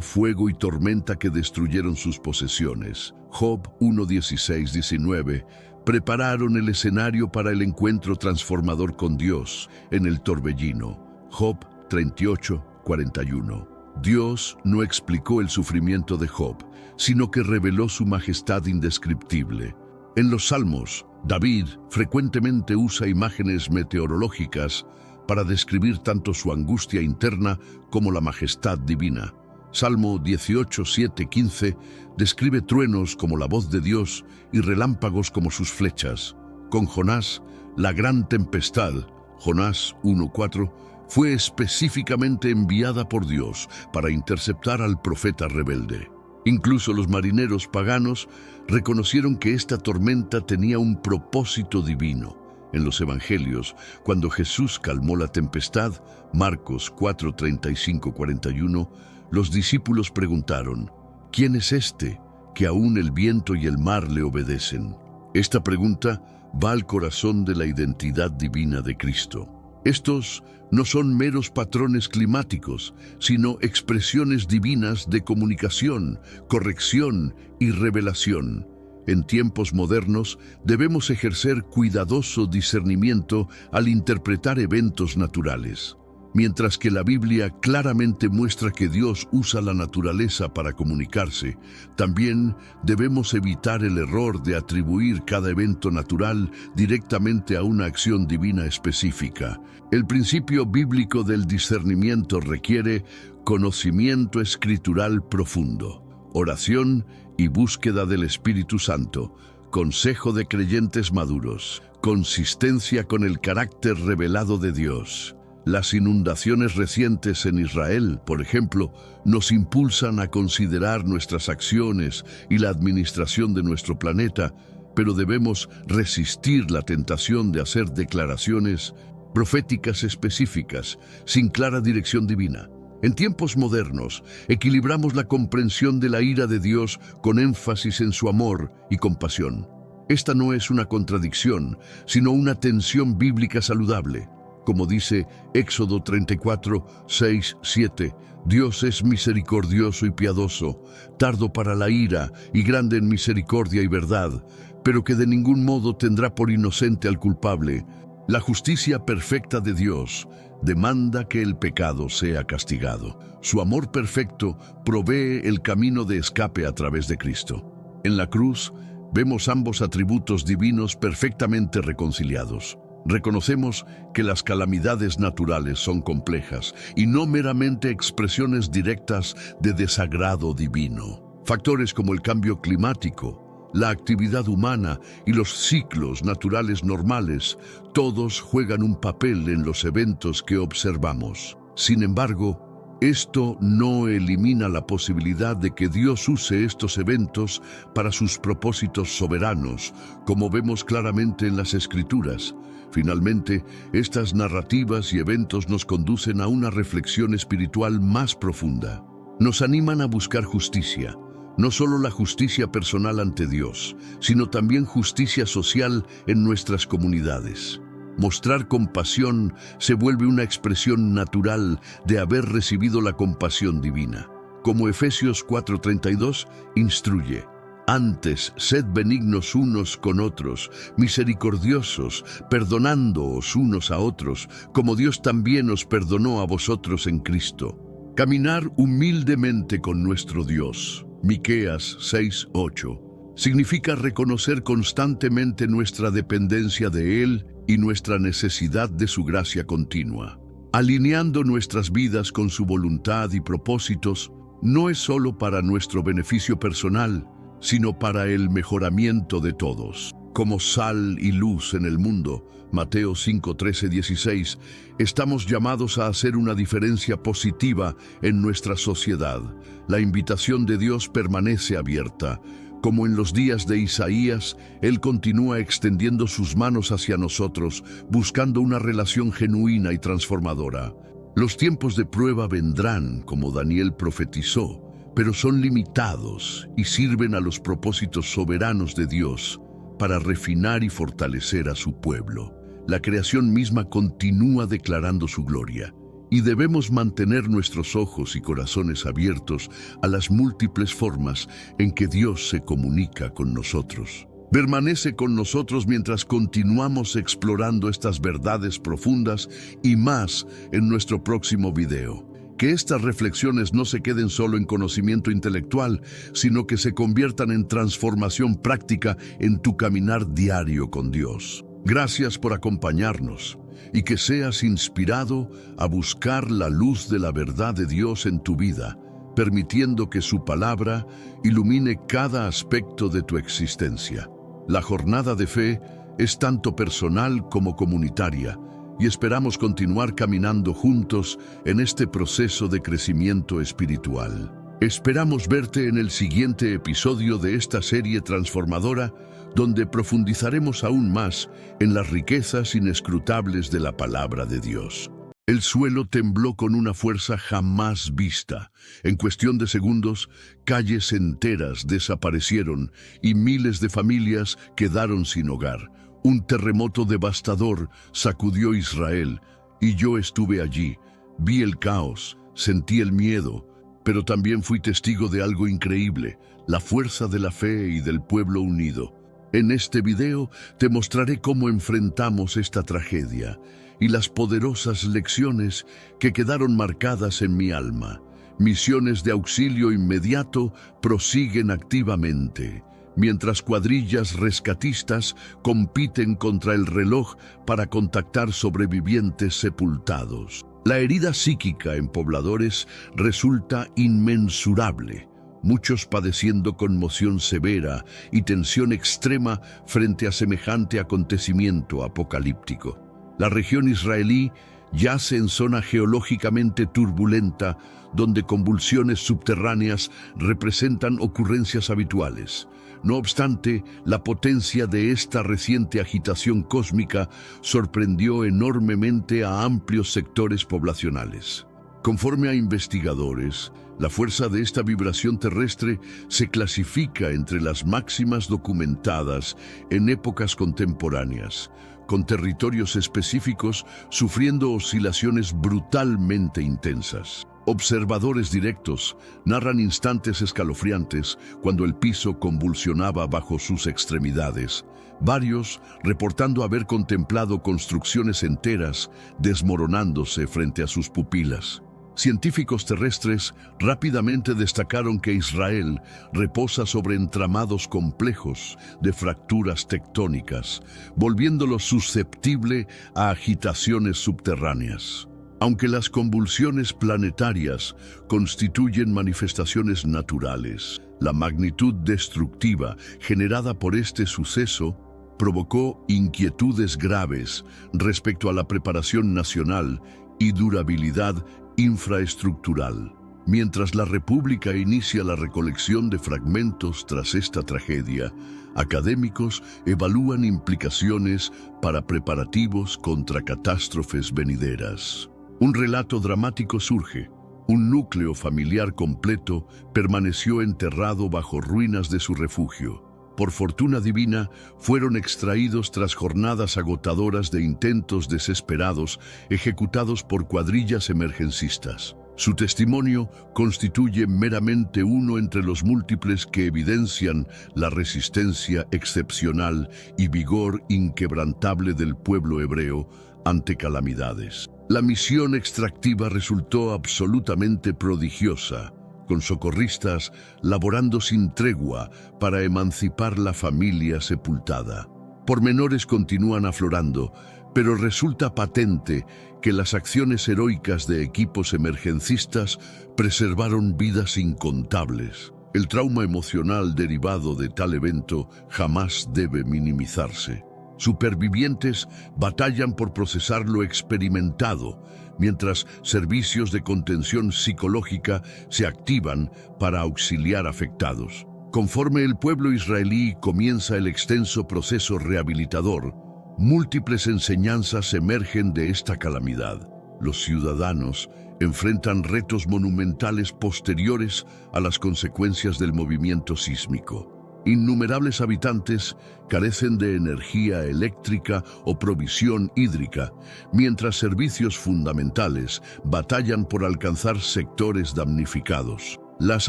fuego y tormenta que destruyeron sus posesiones, Job 1:16-19, prepararon el escenario para el encuentro transformador con Dios en el torbellino, Job 38:41. Dios no explicó el sufrimiento de Job, sino que reveló su majestad indescriptible. En los Salmos, David frecuentemente usa imágenes meteorológicas para describir tanto su angustia interna como la majestad divina. Salmo 18:7-15 describe truenos como la voz de Dios y relámpagos como sus flechas. Con Jonás, la gran tempestad, Jonás 1:4, fue específicamente enviada por Dios para interceptar al profeta rebelde. Incluso los marineros paganos reconocieron que esta tormenta tenía un propósito divino. En los Evangelios, cuando Jesús calmó la tempestad, Marcos 4:35-41, los discípulos preguntaron, ¿quién es este que aún el viento y el mar le obedecen? Esta pregunta va al corazón de la identidad divina de Cristo. Estos no son meros patrones climáticos, sino expresiones divinas de comunicación, corrección y revelación. En tiempos modernos, debemos ejercer cuidadoso discernimiento al interpretar eventos naturales. Mientras que la Biblia claramente muestra que Dios usa la naturaleza para comunicarse, también debemos evitar el error de atribuir cada evento natural directamente a una acción divina específica. El principio bíblico del discernimiento requiere conocimiento escritural profundo, oración y búsqueda del Espíritu Santo, consejo de creyentes maduros, consistencia con el carácter revelado de Dios. Las inundaciones recientes en Israel, por ejemplo, nos impulsan a considerar nuestras acciones y la administración de nuestro planeta, pero debemos resistir la tentación de hacer declaraciones proféticas específicas, sin clara dirección divina. En tiempos modernos, equilibramos la comprensión de la ira de Dios con énfasis en su amor y compasión. Esta no es una contradicción, sino una tensión bíblica saludable. Como dice Éxodo 34:6-7, Dios es misericordioso y piadoso, tardo para la ira y grande en misericordia y verdad, pero que de ningún modo tendrá por inocente al culpable. La justicia perfecta de Dios demanda que el pecado sea castigado. Su amor perfecto provee el camino de escape a través de Cristo. En la cruz, vemos ambos atributos divinos perfectamente reconciliados. Reconocemos que las calamidades naturales son complejas y no meramente expresiones directas de desagrado divino. Factores como el cambio climático, la actividad humana y los ciclos naturales normales, todos juegan un papel en los eventos que observamos. Sin embargo, esto no elimina la posibilidad de que Dios use estos eventos para sus propósitos soberanos, como vemos claramente en las Escrituras. Finalmente, estas narrativas y eventos nos conducen a una reflexión espiritual más profunda. Nos animan a buscar justicia, no solo la justicia personal ante Dios, sino también justicia social en nuestras comunidades. Mostrar compasión se vuelve una expresión natural de haber recibido la compasión divina. Como Efesios 4:32 instruye, antes, sed benignos unos con otros, misericordiosos, perdonándoos unos a otros, como Dios también os perdonó a vosotros en Cristo. Caminar humildemente con nuestro Dios, Miqueas 6:8, significa reconocer constantemente nuestra dependencia de Él y nuestra necesidad de su gracia continua. Alineando nuestras vidas con su voluntad y propósitos, no es solo para nuestro beneficio personal, sino para el mejoramiento de todos. Como sal y luz en el mundo, Mateo 5, 13, 16, estamos llamados a hacer una diferencia positiva en nuestra sociedad. La invitación de Dios permanece abierta. Como en los días de Isaías, Él continúa extendiendo sus manos hacia nosotros, buscando una relación genuina y transformadora. Los tiempos de prueba vendrán, como Daniel profetizó, pero son limitados y sirven a los propósitos soberanos de Dios para refinar y fortalecer a su pueblo. La creación misma continúa declarando su gloria, y debemos mantener nuestros ojos y corazones abiertos a las múltiples formas en que Dios se comunica con nosotros. Permanece con nosotros mientras continuamos explorando estas verdades profundas y más en nuestro próximo video. Que estas reflexiones no se queden solo en conocimiento intelectual, sino que se conviertan en transformación práctica en tu caminar diario con Dios. Gracias por acompañarnos y que seas inspirado a buscar la luz de la verdad de Dios en tu vida, permitiendo que su palabra ilumine cada aspecto de tu existencia. La jornada de fe es tanto personal como comunitaria, y esperamos continuar caminando juntos en este proceso de crecimiento espiritual. Esperamos verte en el siguiente episodio de esta serie transformadora, donde profundizaremos aún más en las riquezas inescrutables de la palabra de Dios. El suelo tembló con una fuerza jamás vista. En cuestión de segundos, calles enteras desaparecieron y miles de familias quedaron sin hogar. Un terremoto devastador sacudió Israel, y yo estuve allí. Vi el caos, sentí el miedo, pero también fui testigo de algo increíble, la fuerza de la fe y del pueblo unido. En este video te mostraré cómo enfrentamos esta tragedia y las poderosas lecciones que quedaron marcadas en mi alma. Misiones de auxilio inmediato prosiguen activamente, mientras cuadrillas rescatistas compiten contra el reloj para contactar sobrevivientes sepultados. La herida psíquica en pobladores resulta inmensurable, muchos padeciendo conmoción severa y tensión extrema frente a semejante acontecimiento apocalíptico. La región israelí yace en zona geológicamente turbulenta, donde convulsiones subterráneas representan ocurrencias habituales. No obstante, la potencia de esta reciente agitación cósmica sorprendió enormemente a amplios sectores poblacionales. Conforme a investigadores, la fuerza de esta vibración terrestre se clasifica entre las máximas documentadas en épocas contemporáneas, con territorios específicos sufriendo oscilaciones brutalmente intensas. Observadores directos narran instantes escalofriantes cuando el piso convulsionaba bajo sus extremidades, varios reportando haber contemplado construcciones enteras desmoronándose frente a sus pupilas. Científicos terrestres rápidamente destacaron que Israel reposa sobre entramados complejos de fracturas tectónicas, volviéndolo susceptible a agitaciones subterráneas. Aunque las convulsiones planetarias constituyen manifestaciones naturales, la magnitud destructiva generada por este suceso provocó inquietudes graves respecto a la preparación nacional y durabilidad infraestructural. Mientras la República inicia la recolección de fragmentos tras esta tragedia, académicos evalúan implicaciones para preparativos contra catástrofes venideras. Un relato dramático surge. Un núcleo familiar completo permaneció enterrado bajo ruinas de su refugio. Por fortuna divina, fueron extraídos tras jornadas agotadoras de intentos desesperados ejecutados por cuadrillas emergencistas. Su testimonio constituye meramente uno entre los múltiples que evidencian la resistencia excepcional y vigor inquebrantable del pueblo hebreo ante calamidades. La misión extractiva resultó absolutamente prodigiosa, con socorristas laborando sin tregua para emancipar la familia sepultada. Pormenores continúan aflorando, pero resulta patente que las acciones heroicas de equipos emergencistas preservaron vidas incontables. El trauma emocional derivado de tal evento jamás debe minimizarse. Supervivientes batallan por procesar lo experimentado, mientras servicios de contención psicológica se activan para auxiliar afectados. Conforme el pueblo israelí comienza el extenso proceso rehabilitador, múltiples enseñanzas emergen de esta calamidad. Los ciudadanos enfrentan retos monumentales posteriores a las consecuencias del movimiento sísmico. Innumerables habitantes carecen de energía eléctrica o provisión hídrica, mientras servicios fundamentales batallan por alcanzar sectores damnificados. Las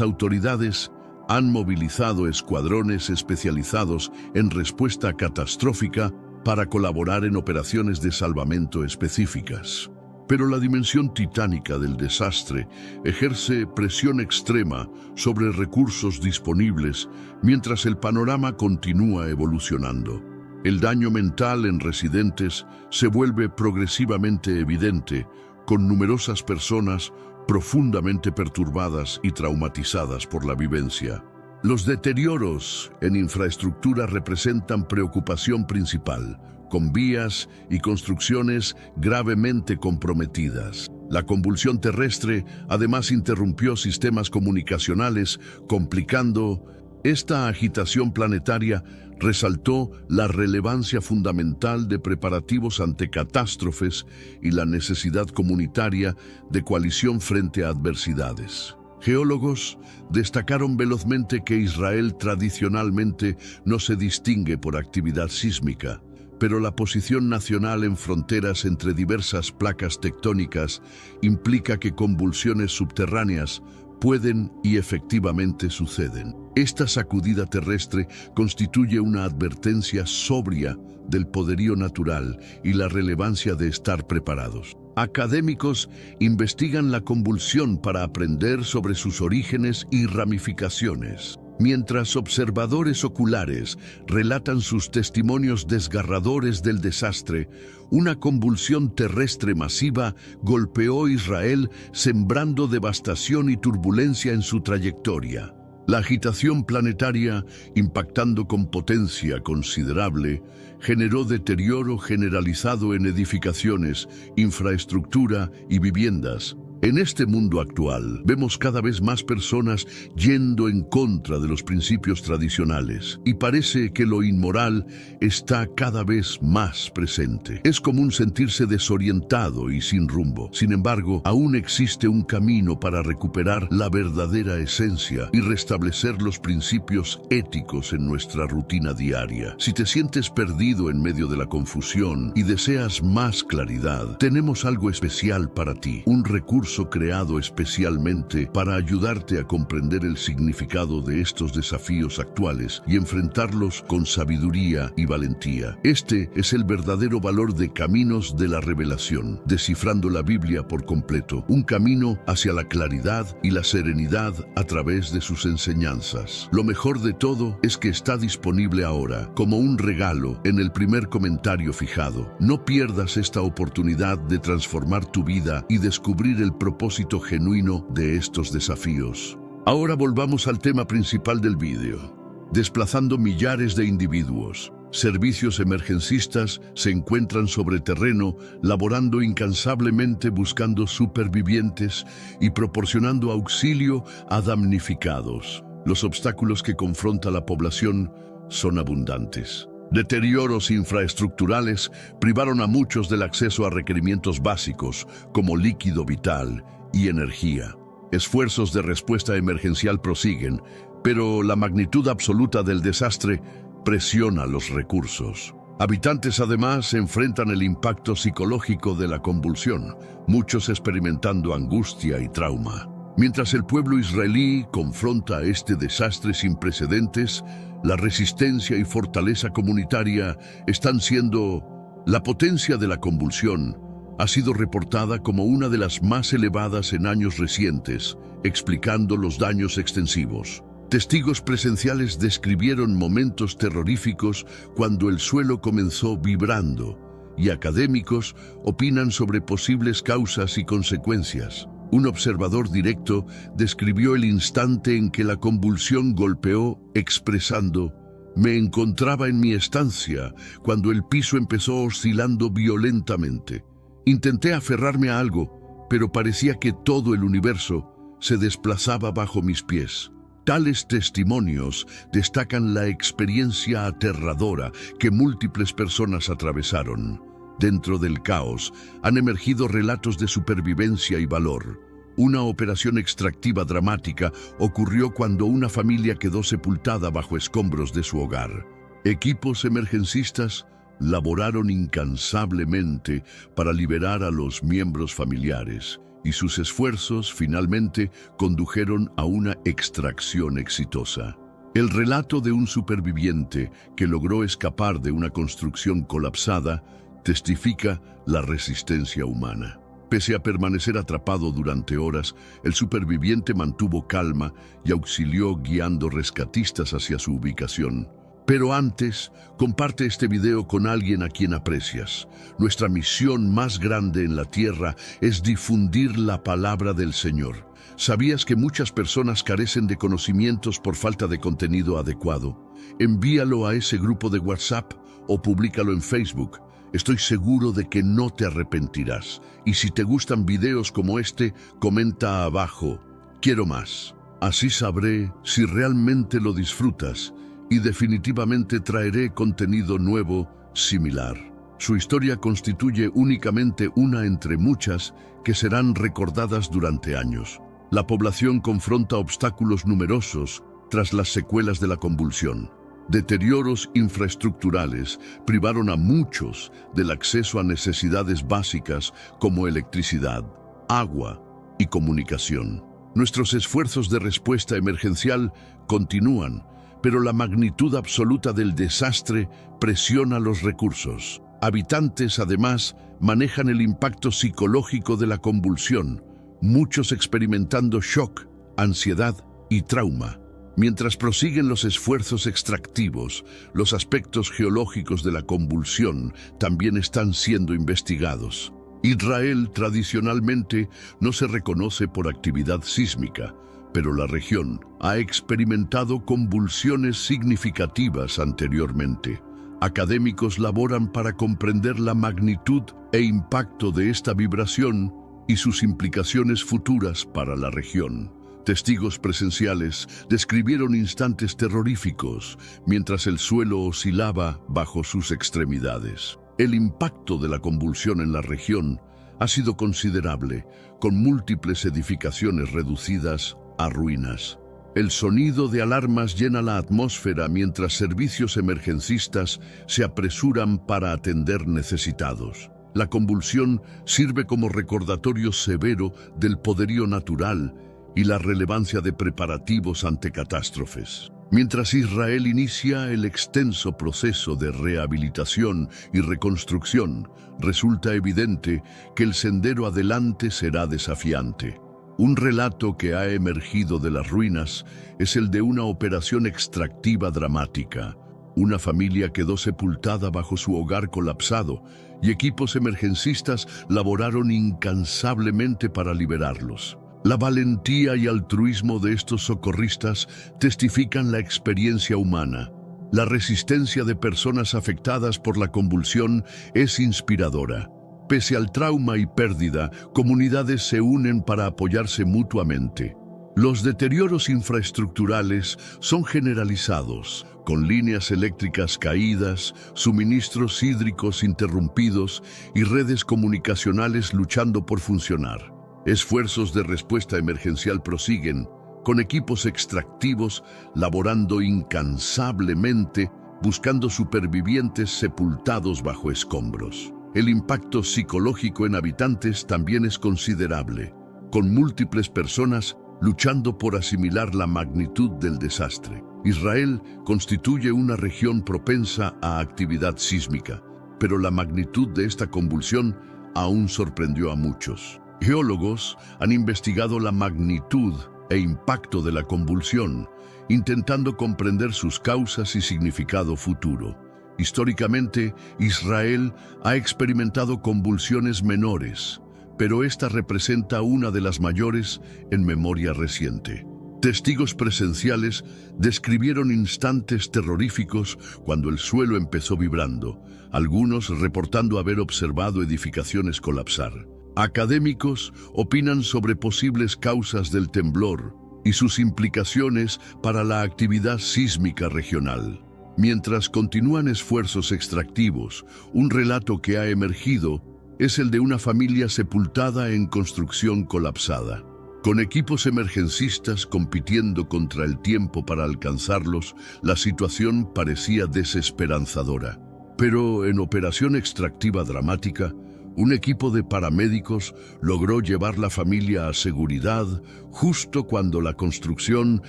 autoridades han movilizado escuadrones especializados en respuesta catastrófica para colaborar en operaciones de salvamento específicas. Pero la dimensión titánica del desastre ejerce presión extrema sobre recursos disponibles mientras el panorama continúa evolucionando. El daño mental en residentes se vuelve progresivamente evidente, con numerosas personas profundamente perturbadas y traumatizadas por la vivencia. Los deterioros en infraestructura representan preocupación principal, con vías y construcciones gravemente comprometidas. La convulsión terrestre además interrumpió sistemas comunicacionales, complicando. Esta agitación planetaria resaltó la relevancia fundamental de preparativos ante catástrofes y la necesidad comunitaria de coalición frente a adversidades. Geólogos destacaron velozmente que Israel tradicionalmente no se distingue por actividad sísmica, pero la posición nacional en fronteras entre diversas placas tectónicas implica que convulsiones subterráneas pueden y efectivamente suceden. Esta sacudida terrestre constituye una advertencia sobria del poderío natural y la relevancia de estar preparados. Académicos investigan la convulsión para aprender sobre sus orígenes y ramificaciones, mientras observadores oculares relatan sus testimonios desgarradores del desastre. Una convulsión terrestre masiva golpeó Israel, sembrando devastación y turbulencia en su trayectoria. La agitación planetaria, impactando con potencia considerable, generó deterioro generalizado en edificaciones, infraestructura y viviendas. En este mundo actual, vemos cada vez más personas yendo en contra de los principios tradicionales, y parece que lo inmoral está cada vez más presente. Es común sentirse desorientado y sin rumbo. Sin embargo, aún existe un camino para recuperar la verdadera esencia y restablecer los principios éticos en nuestra rutina diaria. Si te sientes perdido en medio de la confusión y deseas más claridad, tenemos algo especial para ti, un recurso creado especialmente para ayudarte a comprender el significado de estos desafíos actuales y enfrentarlos con sabiduría y valentía. Este es el verdadero valor de Caminos de la Revelación, descifrando la Biblia por completo, un camino hacia la claridad y la serenidad a través de sus enseñanzas. Lo mejor de todo es que está disponible ahora, como un regalo, en el primer comentario fijado. No pierdas esta oportunidad de transformar tu vida y descubrir el propósito genuino de estos desafíos. Ahora volvamos al tema principal del vídeo. Desplazando millares de individuos, servicios emergencistas se encuentran sobre terreno, laborando incansablemente buscando supervivientes y proporcionando auxilio a damnificados. Los obstáculos que confronta la población son abundantes. Deterioros infraestructurales privaron a muchos del acceso a requerimientos básicos como líquido vital y energía. Esfuerzos de respuesta emergencial prosiguen, pero la magnitud absoluta del desastre presiona los recursos. Habitantes además enfrentan el impacto psicológico de la convulsión, muchos experimentando angustia y trauma. Mientras el pueblo israelí confronta este desastre sin precedentes, la resistencia y fortaleza comunitaria están siendo. La potencia de la convulsión ha sido reportada como una de las más elevadas en años recientes, explicando los daños extensivos. Testigos presenciales describieron momentos terroríficos cuando el suelo comenzó vibrando, y académicos opinan sobre posibles causas y consecuencias. Un observador directo describió el instante en que la convulsión golpeó, expresando: «Me encontraba en mi estancia cuando el piso empezó oscilando violentamente. Intenté aferrarme a algo, pero parecía que todo el universo se desplazaba bajo mis pies». Tales testimonios destacan la experiencia aterradora que múltiples personas atravesaron. Dentro del caos han emergido relatos de supervivencia y valor. Una operación extractiva dramática ocurrió cuando una familia quedó sepultada bajo escombros de su hogar. Equipos emergencistas laboraron incansablemente para liberar a los miembros familiares, y sus esfuerzos finalmente condujeron a una extracción exitosa. El relato de un superviviente que logró escapar de una construcción colapsada testifica la resistencia humana. Pese a permanecer atrapado durante horas, el superviviente mantuvo calma y auxilió guiando rescatistas hacia su ubicación. Pero antes, comparte este video con alguien a quien aprecias. Nuestra misión más grande en la tierra es difundir la palabra del Señor. ¿Sabías que muchas personas carecen de conocimientos por falta de contenido adecuado? Envíalo a ese grupo de WhatsApp o públicalo en Facebook. Estoy seguro de que no te arrepentirás. Y si te gustan videos como este, comenta abajo: «Quiero más». Así sabré si realmente lo disfrutas, y definitivamente traeré contenido nuevo similar. Su historia constituye únicamente una entre muchas que serán recordadas durante años. La población confronta obstáculos numerosos tras las secuelas de la convulsión. Deterioros infraestructurales privaron a muchos del acceso a necesidades básicas como electricidad, agua y comunicación. Nuestros esfuerzos de respuesta emergencial continúan, pero la magnitud absoluta del desastre presiona los recursos. Habitantes, además, manejan el impacto psicológico de la convulsión, muchos experimentando shock, ansiedad y trauma. Mientras prosiguen los esfuerzos extractivos, los aspectos geológicos de la convulsión también están siendo investigados. Israel tradicionalmente no se reconoce por actividad sísmica, pero la región ha experimentado convulsiones significativas anteriormente. Académicos laboran para comprender la magnitud e impacto de esta vibración y sus implicaciones futuras para la región. Testigos presenciales describieron instantes terroríficos mientras el suelo oscilaba bajo sus extremidades. El impacto de la convulsión en la región ha sido considerable, con múltiples edificaciones reducidas a ruinas. El sonido de alarmas llena la atmósfera mientras servicios emergencistas se apresuran para atender necesitados. La convulsión sirve como recordatorio severo del poderío natural y la relevancia de preparativos ante catástrofes. Mientras Israel inicia el extenso proceso de rehabilitación y reconstrucción, resulta evidente que el sendero adelante será desafiante. Un relato que ha emergido de las ruinas es el de una operación extractiva dramática. Una familia quedó sepultada bajo su hogar colapsado y equipos emergencistas laboraron incansablemente para liberarlos. La valentía y altruismo de estos socorristas testifican la experiencia humana. La resistencia de personas afectadas por la convulsión es inspiradora. Pese al trauma y pérdida, comunidades se unen para apoyarse mutuamente. Los deterioros infraestructurales son generalizados, con líneas eléctricas caídas, suministros hídricos interrumpidos y redes comunicacionales luchando por funcionar. Esfuerzos de respuesta emergencial prosiguen, con equipos extractivos laborando incansablemente, buscando supervivientes sepultados bajo escombros. El impacto psicológico en habitantes también es considerable, con múltiples personas luchando por asimilar la magnitud del desastre. Israel constituye una región propensa a actividad sísmica, pero la magnitud de esta convulsión aún sorprendió a muchos. Geólogos han investigado la magnitud e impacto de la convulsión, intentando comprender sus causas y significado futuro. Históricamente, Israel ha experimentado convulsiones menores, pero esta representa una de las mayores en memoria reciente. Testigos presenciales describieron instantes terroríficos cuando el suelo empezó vibrando, algunos reportando haber observado edificaciones colapsar. Académicos opinan sobre posibles causas del temblor y sus implicaciones para la actividad sísmica regional. Mientras continúan esfuerzos extractivos, un relato que ha emergido es el de una familia sepultada en construcción colapsada. Con equipos emergencistas compitiendo contra el tiempo para alcanzarlos, la situación parecía desesperanzadora. Pero en operación extractiva dramática, un equipo de paramédicos logró llevar la familia a seguridad justo cuando la construcción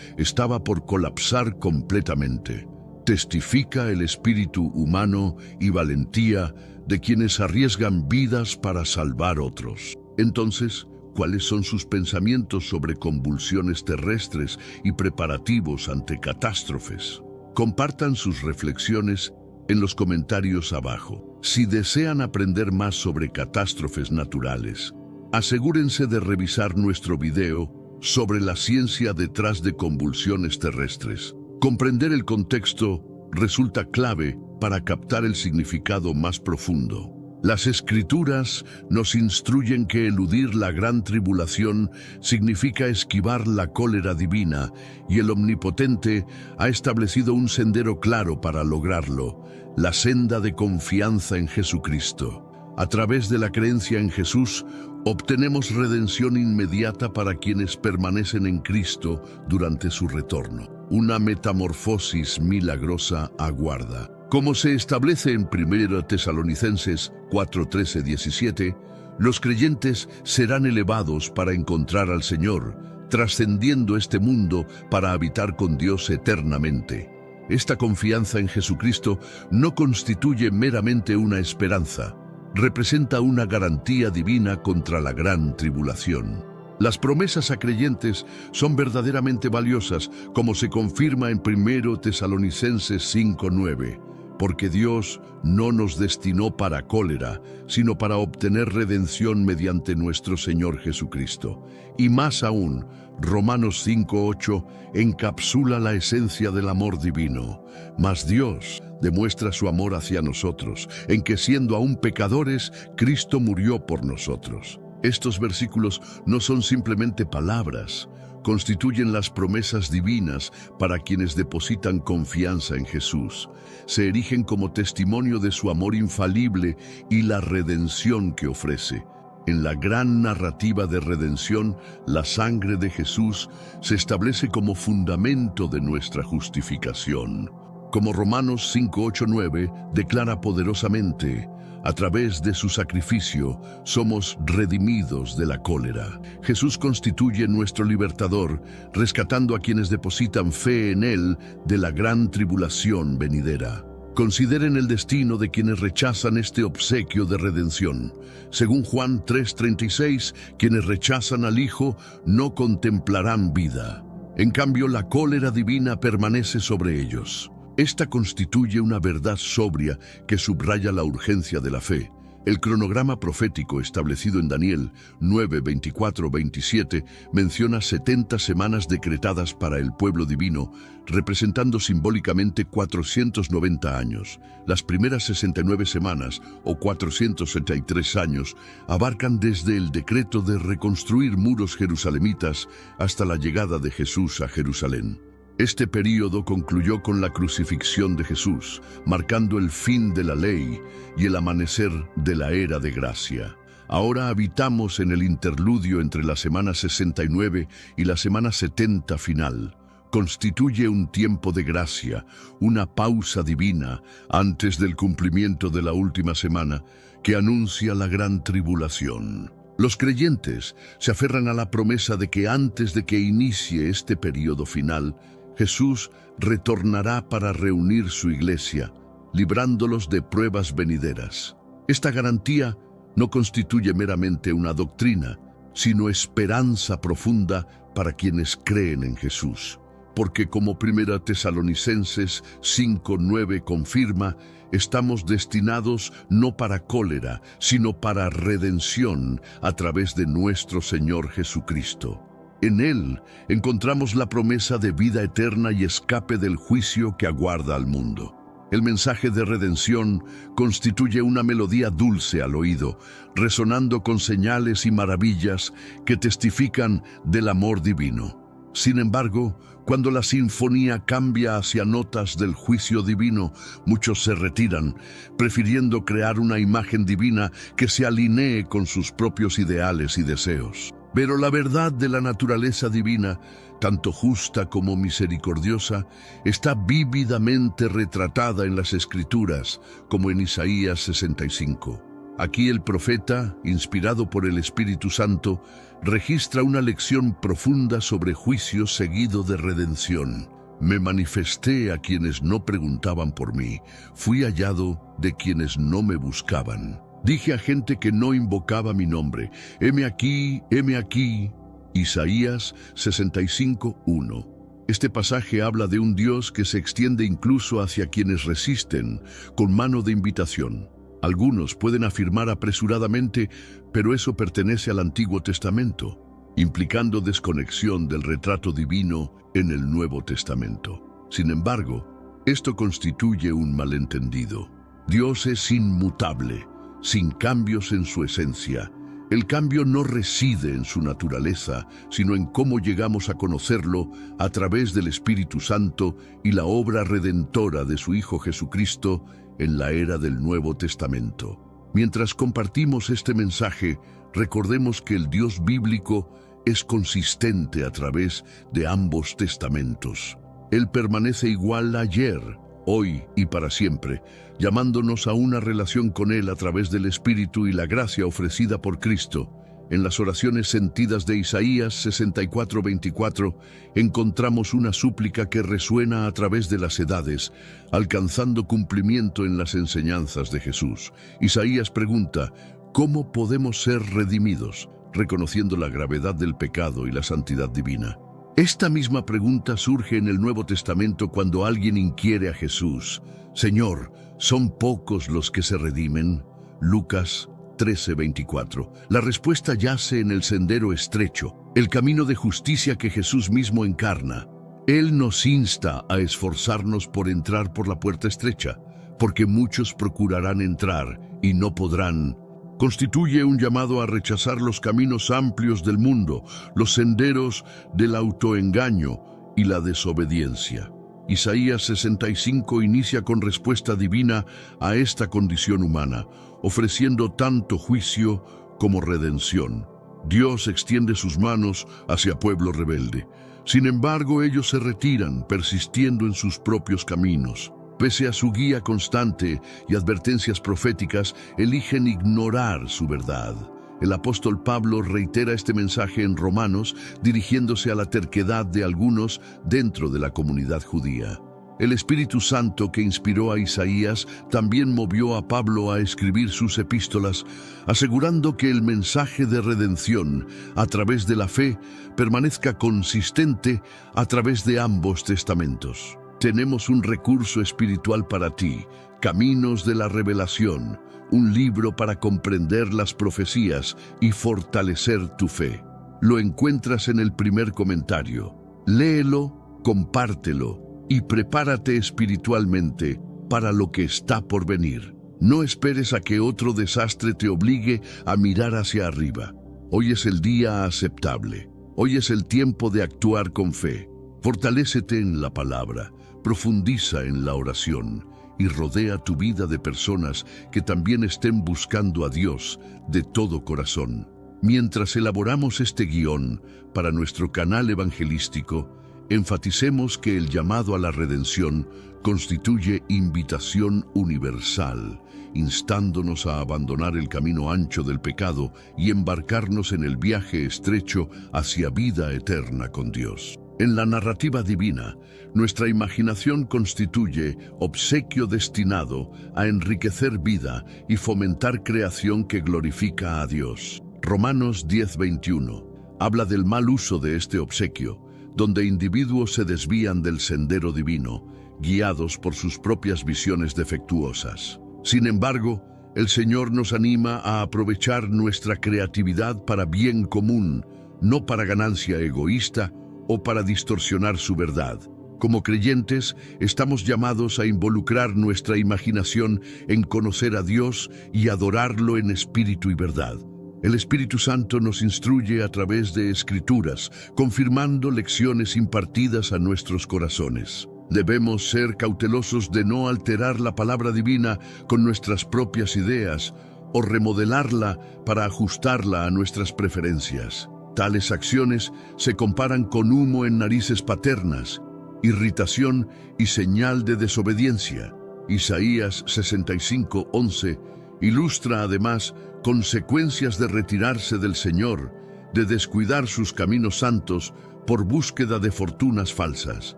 estaba por colapsar completamente. Testifica el espíritu humano y valentía de quienes arriesgan vidas para salvar otros. Entonces, ¿cuáles son sus pensamientos sobre convulsiones terrestres y preparativos ante catástrofes? Compartan sus reflexiones en los comentarios abajo. Si desean aprender más sobre catástrofes naturales, asegúrense de revisar nuestro video sobre la ciencia detrás de convulsiones terrestres. Comprender el contexto resulta clave para captar el significado más profundo. Las Escrituras nos instruyen que eludir la gran tribulación significa esquivar la cólera divina, y el Omnipotente ha establecido un sendero claro para lograrlo, la senda de confianza en Jesucristo. A través de la creencia en Jesús, obtenemos redención inmediata para quienes permanecen en Cristo durante su retorno. Una metamorfosis milagrosa aguarda. Como se establece en 1 Tesalonicenses 4:13-17, los creyentes serán elevados para encontrar al Señor, trascendiendo este mundo para habitar con Dios eternamente. Esta confianza en Jesucristo no constituye meramente una esperanza, representa una garantía divina contra la gran tribulación. Las promesas a creyentes son verdaderamente valiosas, como se confirma en 1 Tesalonicenses 5:9. Porque Dios no nos destinó para cólera, sino para obtener redención mediante nuestro Señor Jesucristo. Y más aún, Romanos 5:8 encapsula la esencia del amor divino. Mas Dios demuestra su amor hacia nosotros, en que siendo aún pecadores, Cristo murió por nosotros. Estos versículos no son simplemente palabras, constituyen las promesas divinas para quienes depositan confianza en Jesús. Se erigen como testimonio de su amor infalible y la redención que ofrece. En la gran narrativa de redención, la sangre de Jesús se establece como fundamento de nuestra justificación. Como Romanos 5:8-9 declara poderosamente, a través de su sacrificio somos redimidos de la cólera. Jesús constituye nuestro libertador, rescatando a quienes depositan fe en Él de la gran tribulación venidera. Consideren el destino de quienes rechazan este obsequio de redención. Según Juan 3:36, quienes rechazan al Hijo no contemplarán vida. En cambio, la cólera divina permanece sobre ellos. Esta constituye una verdad sobria que subraya la urgencia de la fe. El cronograma profético establecido en Daniel 9:24-27 menciona 70 semanas decretadas para el pueblo divino, representando simbólicamente 490 años. Las primeras 69 semanas, o 473 años, abarcan desde el decreto de reconstruir muros jerusalemitas hasta la llegada de Jesús a Jerusalén. Este período concluyó con la crucifixión de Jesús, marcando el fin de la ley y el amanecer de la era de gracia. Ahora habitamos en el interludio entre la semana 69 y la semana 70 final. Constituye un tiempo de gracia, una pausa divina antes del cumplimiento de la última semana que anuncia la gran tribulación. Los creyentes se aferran a la promesa de que antes de que inicie este período final, Jesús retornará para reunir su iglesia, librándolos de pruebas venideras. Esta garantía no constituye meramente una doctrina, sino esperanza profunda para quienes creen en Jesús. Porque como 1 Tesalonicenses 5:9 confirma, estamos destinados no para cólera, sino para redención a través de nuestro Señor Jesucristo. En Él encontramos la promesa de vida eterna y escape del juicio que aguarda al mundo. El mensaje de redención constituye una melodía dulce al oído, resonando con señales y maravillas que testifican del amor divino. Sin embargo, cuando la sinfonía cambia hacia notas del juicio divino, muchos se retiran, prefiriendo crear una imagen divina que se alinee con sus propios ideales y deseos. Pero la verdad de la naturaleza divina, tanto justa como misericordiosa, está vívidamente retratada en las Escrituras, como en Isaías 65. Aquí el profeta, inspirado por el Espíritu Santo, registra una lección profunda sobre juicio seguido de redención. Me manifesté a quienes no preguntaban por mí, fui hallado de quienes no me buscaban. Dije a gente que no invocaba mi nombre, heme aquí, heme aquí. Isaías 65:1. Este pasaje habla de un Dios que se extiende incluso hacia quienes resisten, con mano de invitación. Algunos pueden afirmar apresuradamente, pero eso pertenece al Antiguo Testamento, implicando desconexión del retrato divino en el Nuevo Testamento. Sin embargo, esto constituye un malentendido. Dios es inmutable, sin cambios en su esencia. El cambio no reside en su naturaleza, sino en cómo llegamos a conocerlo a través del Espíritu Santo y la obra redentora de su Hijo Jesucristo en la era del Nuevo Testamento. Mientras compartimos este mensaje, recordemos que el Dios bíblico es consistente a través de ambos testamentos. Él permanece igual ayer, hoy y para siempre, llamándonos a una relación con Él a través del Espíritu y la gracia ofrecida por Cristo. En las oraciones sentidas de Isaías 64:24 encontramos una súplica que resuena a través de las edades, alcanzando cumplimiento en las enseñanzas de Jesús. Isaías pregunta, ¿cómo podemos ser redimidos? Reconociendo la gravedad del pecado y la santidad divina. Esta misma pregunta surge en el Nuevo Testamento cuando alguien inquiere a Jesús, Señor, ¿son pocos los que se redimen? Lucas 13:24. La respuesta yace en el sendero estrecho, el camino de justicia que Jesús mismo encarna. Él nos insta a esforzarnos por entrar por la puerta estrecha, porque muchos procurarán entrar y no podrán. Constituye un llamado a rechazar los caminos amplios del mundo, los senderos del autoengaño y la desobediencia. Isaías 65 inicia con respuesta divina a esta condición humana, ofreciendo tanto juicio como redención. Dios extiende sus manos hacia pueblo rebelde. Sin embargo, ellos se retiran, persistiendo en sus propios caminos. Pese a su guía constante y advertencias proféticas, eligen ignorar su verdad. El apóstol Pablo reitera este mensaje en Romanos, dirigiéndose a la terquedad de algunos dentro de la comunidad judía. El Espíritu Santo que inspiró a Isaías también movió a Pablo a escribir sus epístolas, asegurando que el mensaje de redención a través de la fe permanezca consistente a través de ambos testamentos. Tenemos un recurso espiritual para ti, Caminos de la Revelación, un libro para comprender las profecías y fortalecer tu fe. Lo encuentras en el primer comentario. Léelo, compártelo y prepárate espiritualmente para lo que está por venir. No esperes a que otro desastre te obligue a mirar hacia arriba. Hoy es el día aceptable. Hoy es el tiempo de actuar con fe. Fortalécete en la palabra, profundiza en la oración y rodea tu vida de personas que también estén buscando a Dios de todo corazón. Mientras elaboramos este guión para nuestro canal evangelístico, enfaticemos que el llamado a la redención constituye invitación universal, instándonos a abandonar el camino ancho del pecado y embarcarnos en el viaje estrecho hacia vida eterna con Dios. En la narrativa divina, nuestra imaginación constituye obsequio destinado a enriquecer vida y fomentar creación que glorifica a Dios. Romanos 10:21. habla del mal uso de este obsequio, donde individuos se desvían del sendero divino, guiados por sus propias visiones defectuosas. Sin embargo, el Señor nos anima a aprovechar nuestra creatividad para bien común, no para ganancia egoísta o para distorsionar su verdad. Como creyentes, estamos llamados a involucrar nuestra imaginación en conocer a Dios y adorarlo en espíritu y verdad. El Espíritu Santo nos instruye a través de Escrituras, confirmando lecciones impartidas a nuestros corazones. Debemos ser cautelosos de no alterar la palabra divina con nuestras propias ideas o remodelarla para ajustarla a nuestras preferencias. Tales acciones se comparan con humo en narices paternas, irritación y señal de desobediencia. Isaías 65:11 ilustra además consecuencias de retirarse del Señor, de descuidar sus caminos santos por búsqueda de fortunas falsas.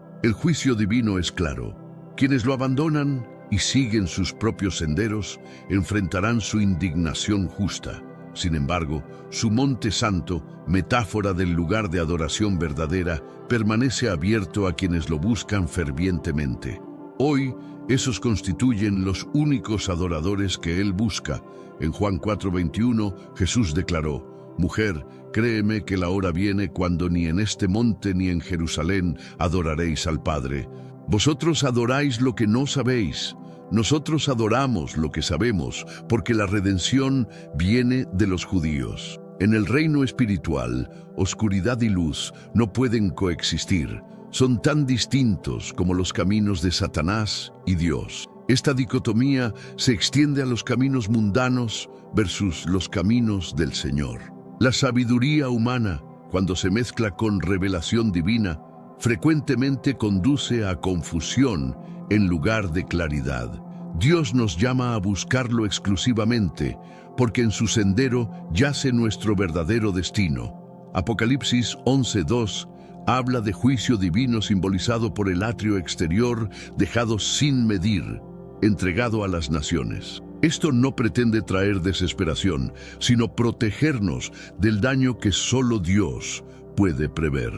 El juicio divino es claro. Quienes lo abandonan y siguen sus propios senderos enfrentarán su indignación justa. Sin embargo, su monte santo, metáfora del lugar de adoración verdadera, permanece abierto a quienes lo buscan fervientemente. Hoy, esos constituyen los únicos adoradores que Él busca. En Juan 4:21, Jesús declaró: «Mujer, créeme que la hora viene cuando ni en este monte ni en Jerusalén adoraréis al Padre. Vosotros adoráis lo que no sabéis. Nosotros adoramos lo que sabemos, porque la redención viene de los judíos». En el reino espiritual, oscuridad y luz no pueden coexistir. Son tan distintos como los caminos de Satanás y Dios. Esta dicotomía se extiende a los caminos mundanos versus los caminos del Señor. La sabiduría humana, cuando se mezcla con revelación divina, frecuentemente conduce a confusión en lugar de claridad. Dios nos llama a buscarlo exclusivamente, porque en su sendero yace nuestro verdadero destino. Apocalipsis 11:2 habla de juicio divino simbolizado por el atrio exterior dejado sin medir, entregado a las naciones. Esto no pretende traer desesperación, sino protegernos del daño que solo Dios puede prever.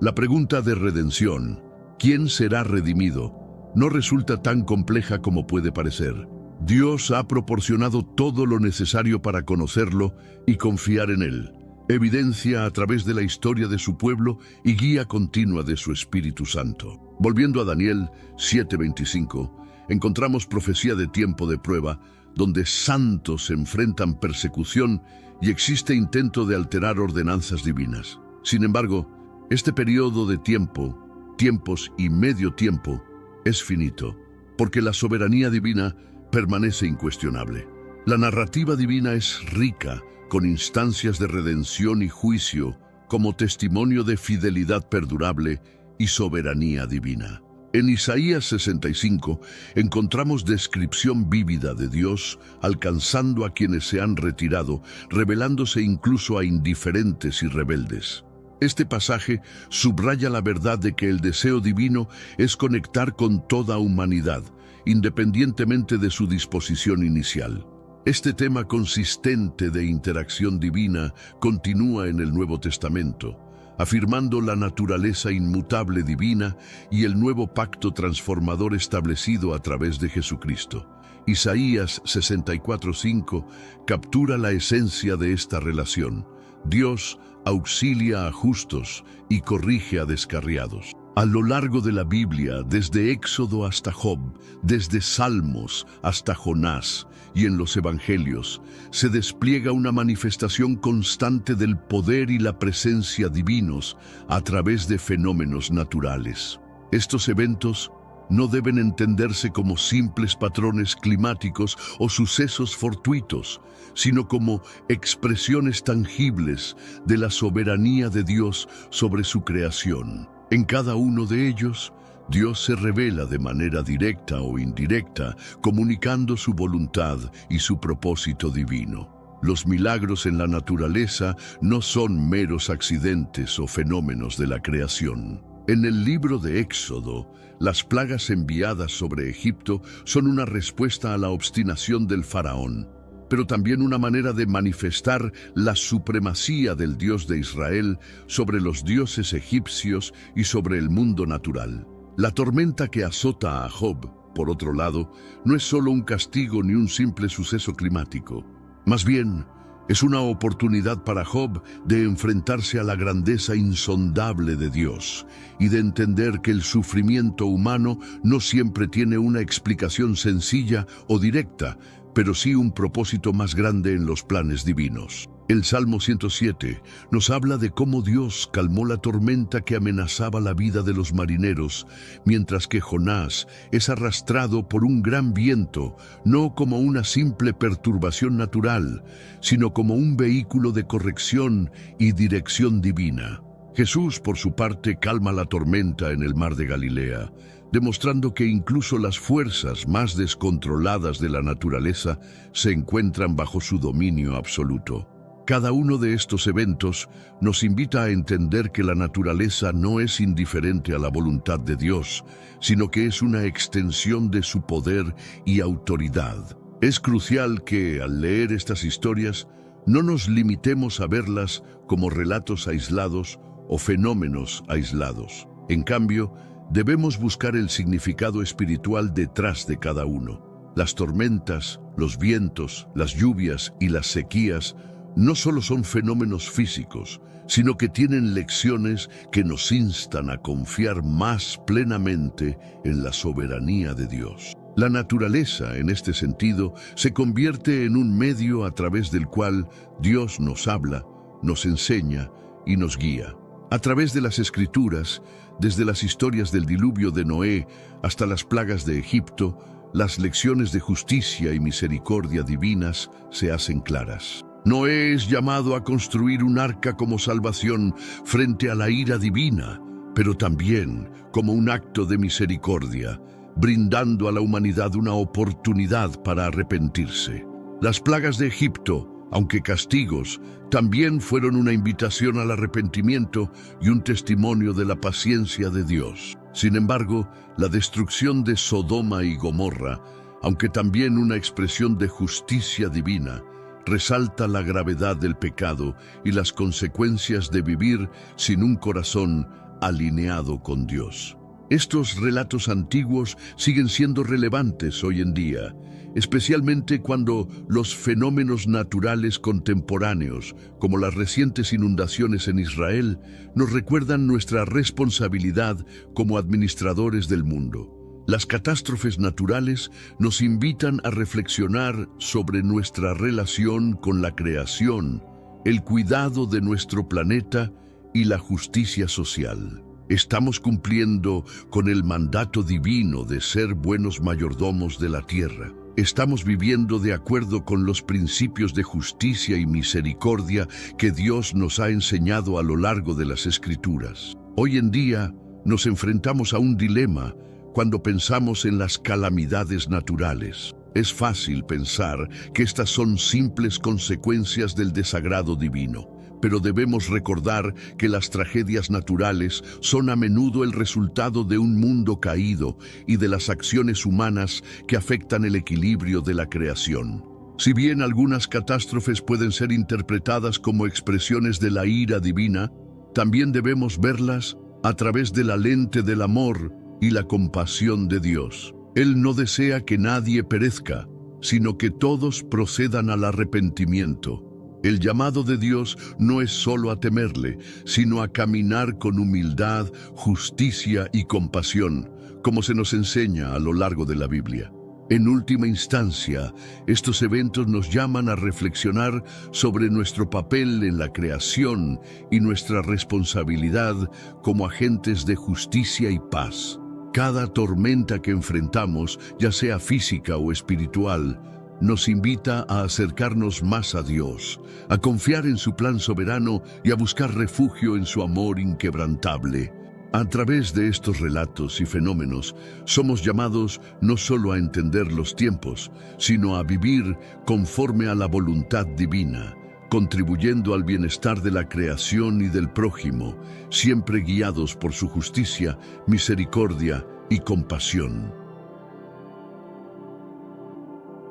La pregunta de redención, ¿quién será redimido?, no resulta tan compleja como puede parecer. Dios ha proporcionado todo lo necesario para conocerlo y confiar en Él. Evidencia a través de la historia de su pueblo y guía continua de su Espíritu Santo. Volviendo a Daniel 7:25, encontramos profecía de tiempo de prueba, donde santos enfrentan persecución y existe intento de alterar ordenanzas divinas. Sin embargo, este periodo de tiempos y medio tiempo, es finito, porque la soberanía divina permanece incuestionable. La narrativa divina es rica, con instancias de redención y juicio, como testimonio de fidelidad perdurable y soberanía divina. En Isaías 65 encontramos descripción vívida de Dios alcanzando a quienes se han retirado, revelándose incluso a indiferentes y rebeldes. Este pasaje subraya la verdad de que el deseo divino es conectar con toda humanidad, independientemente de su disposición inicial. Este tema consistente de interacción divina continúa en el Nuevo Testamento, afirmando la naturaleza inmutable divina y el nuevo pacto transformador establecido a través de Jesucristo. Isaías 64:5 captura la esencia de esta relación. Dios auxilia a justos y corrige a descarriados. A lo largo de la Biblia, desde Éxodo hasta Job, desde Salmos hasta Jonás y en los Evangelios, se despliega una manifestación constante del poder y la presencia divinos a través de fenómenos naturales. Estos eventos no deben entenderse como simples patrones climáticos o sucesos fortuitos, sino como expresiones tangibles de la soberanía de Dios sobre su creación. En cada uno de ellos, Dios se revela de manera directa o indirecta, comunicando su voluntad y su propósito divino. Los milagros en la naturaleza no son meros accidentes o fenómenos de la creación. En el libro de Éxodo, las plagas enviadas sobre Egipto son una respuesta a la obstinación del faraón. pero también una manera de manifestar la supremacía del Dios de Israel sobre los dioses egipcios y sobre el mundo natural. La tormenta que azota a Job, por otro lado, no es solo un castigo ni un simple suceso climático. Más bien, es una oportunidad para Job de enfrentarse a la grandeza insondable de Dios y de entender que el sufrimiento humano no siempre tiene una explicación sencilla o directa, pero sí un propósito más grande en los planes divinos. El Salmo 107 nos habla de cómo Dios calmó la tormenta que amenazaba la vida de los marineros, mientras que Jonás es arrastrado por un gran viento, no como una simple perturbación natural, sino como un vehículo de corrección y dirección divina. Jesús, por su parte, calma la tormenta en el mar de Galilea, demostrando que incluso las fuerzas más descontroladas de la naturaleza se encuentran bajo su dominio absoluto. Cada uno de estos eventos nos invita a entender que la naturaleza no es indiferente a la voluntad de Dios, sino que es una extensión de su poder y autoridad. Es crucial que, al leer estas historias, no nos limitemos a verlas como relatos aislados o fenómenos aislados. En cambio, debemos buscar el significado espiritual detrás de cada uno. Las tormentas, los vientos, las lluvias y las sequías no solo son fenómenos físicos, sino que tienen lecciones que nos instan a confiar más plenamente en la soberanía de Dios. La naturaleza, en este sentido, se convierte en un medio a través del cual Dios nos habla, nos enseña y nos guía. A través de las Escrituras, desde las historias del diluvio de Noé hasta las plagas de Egipto, las lecciones de justicia y misericordia divinas se hacen claras. Noé es llamado a construir un arca como salvación frente a la ira divina, pero también como un acto de misericordia, brindando a la humanidad una oportunidad para arrepentirse. Las plagas de Egipto, aunque castigos, también fueron una invitación al arrepentimiento y un testimonio de la paciencia de Dios. Sin embargo, la destrucción de Sodoma y Gomorra, aunque también una expresión de justicia divina, resalta la gravedad del pecado y las consecuencias de vivir sin un corazón alineado con Dios. Estos relatos antiguos siguen siendo relevantes hoy en día, especialmente cuando los fenómenos naturales contemporáneos, como las recientes inundaciones en Israel, nos recuerdan nuestra responsabilidad como administradores del mundo. Las catástrofes naturales nos invitan a reflexionar sobre nuestra relación con la creación, el cuidado de nuestro planeta y la justicia social. Estamos cumpliendo con el mandato divino de ser buenos mayordomos de la tierra. Estamos viviendo de acuerdo con los principios de justicia y misericordia que Dios nos ha enseñado a lo largo de las Escrituras. Hoy en día nos enfrentamos a un dilema cuando pensamos en las calamidades naturales. Es fácil pensar que estas son simples consecuencias del desagrado divino, pero debemos recordar que las tragedias naturales son a menudo el resultado de un mundo caído y de las acciones humanas que afectan el equilibrio de la creación. Si bien algunas catástrofes pueden ser interpretadas como expresiones de la ira divina, también debemos verlas a través de la lente del amor y la compasión de Dios. Él no desea que nadie perezca, sino que todos procedan al arrepentimiento. El llamado de Dios no es solo a temerle, sino a caminar con humildad, justicia y compasión, como se nos enseña a lo largo de la Biblia. En última instancia, estos eventos nos llaman a reflexionar sobre nuestro papel en la creación y nuestra responsabilidad como agentes de justicia y paz. Cada tormenta que enfrentamos, ya sea física o espiritual, nos invita a acercarnos más a Dios, a confiar en su plan soberano y a buscar refugio en su amor inquebrantable. A través de estos relatos y fenómenos, somos llamados no solo a entender los tiempos, sino a vivir conforme a la voluntad divina, contribuyendo al bienestar de la creación y del prójimo, siempre guiados por su justicia, misericordia y compasión.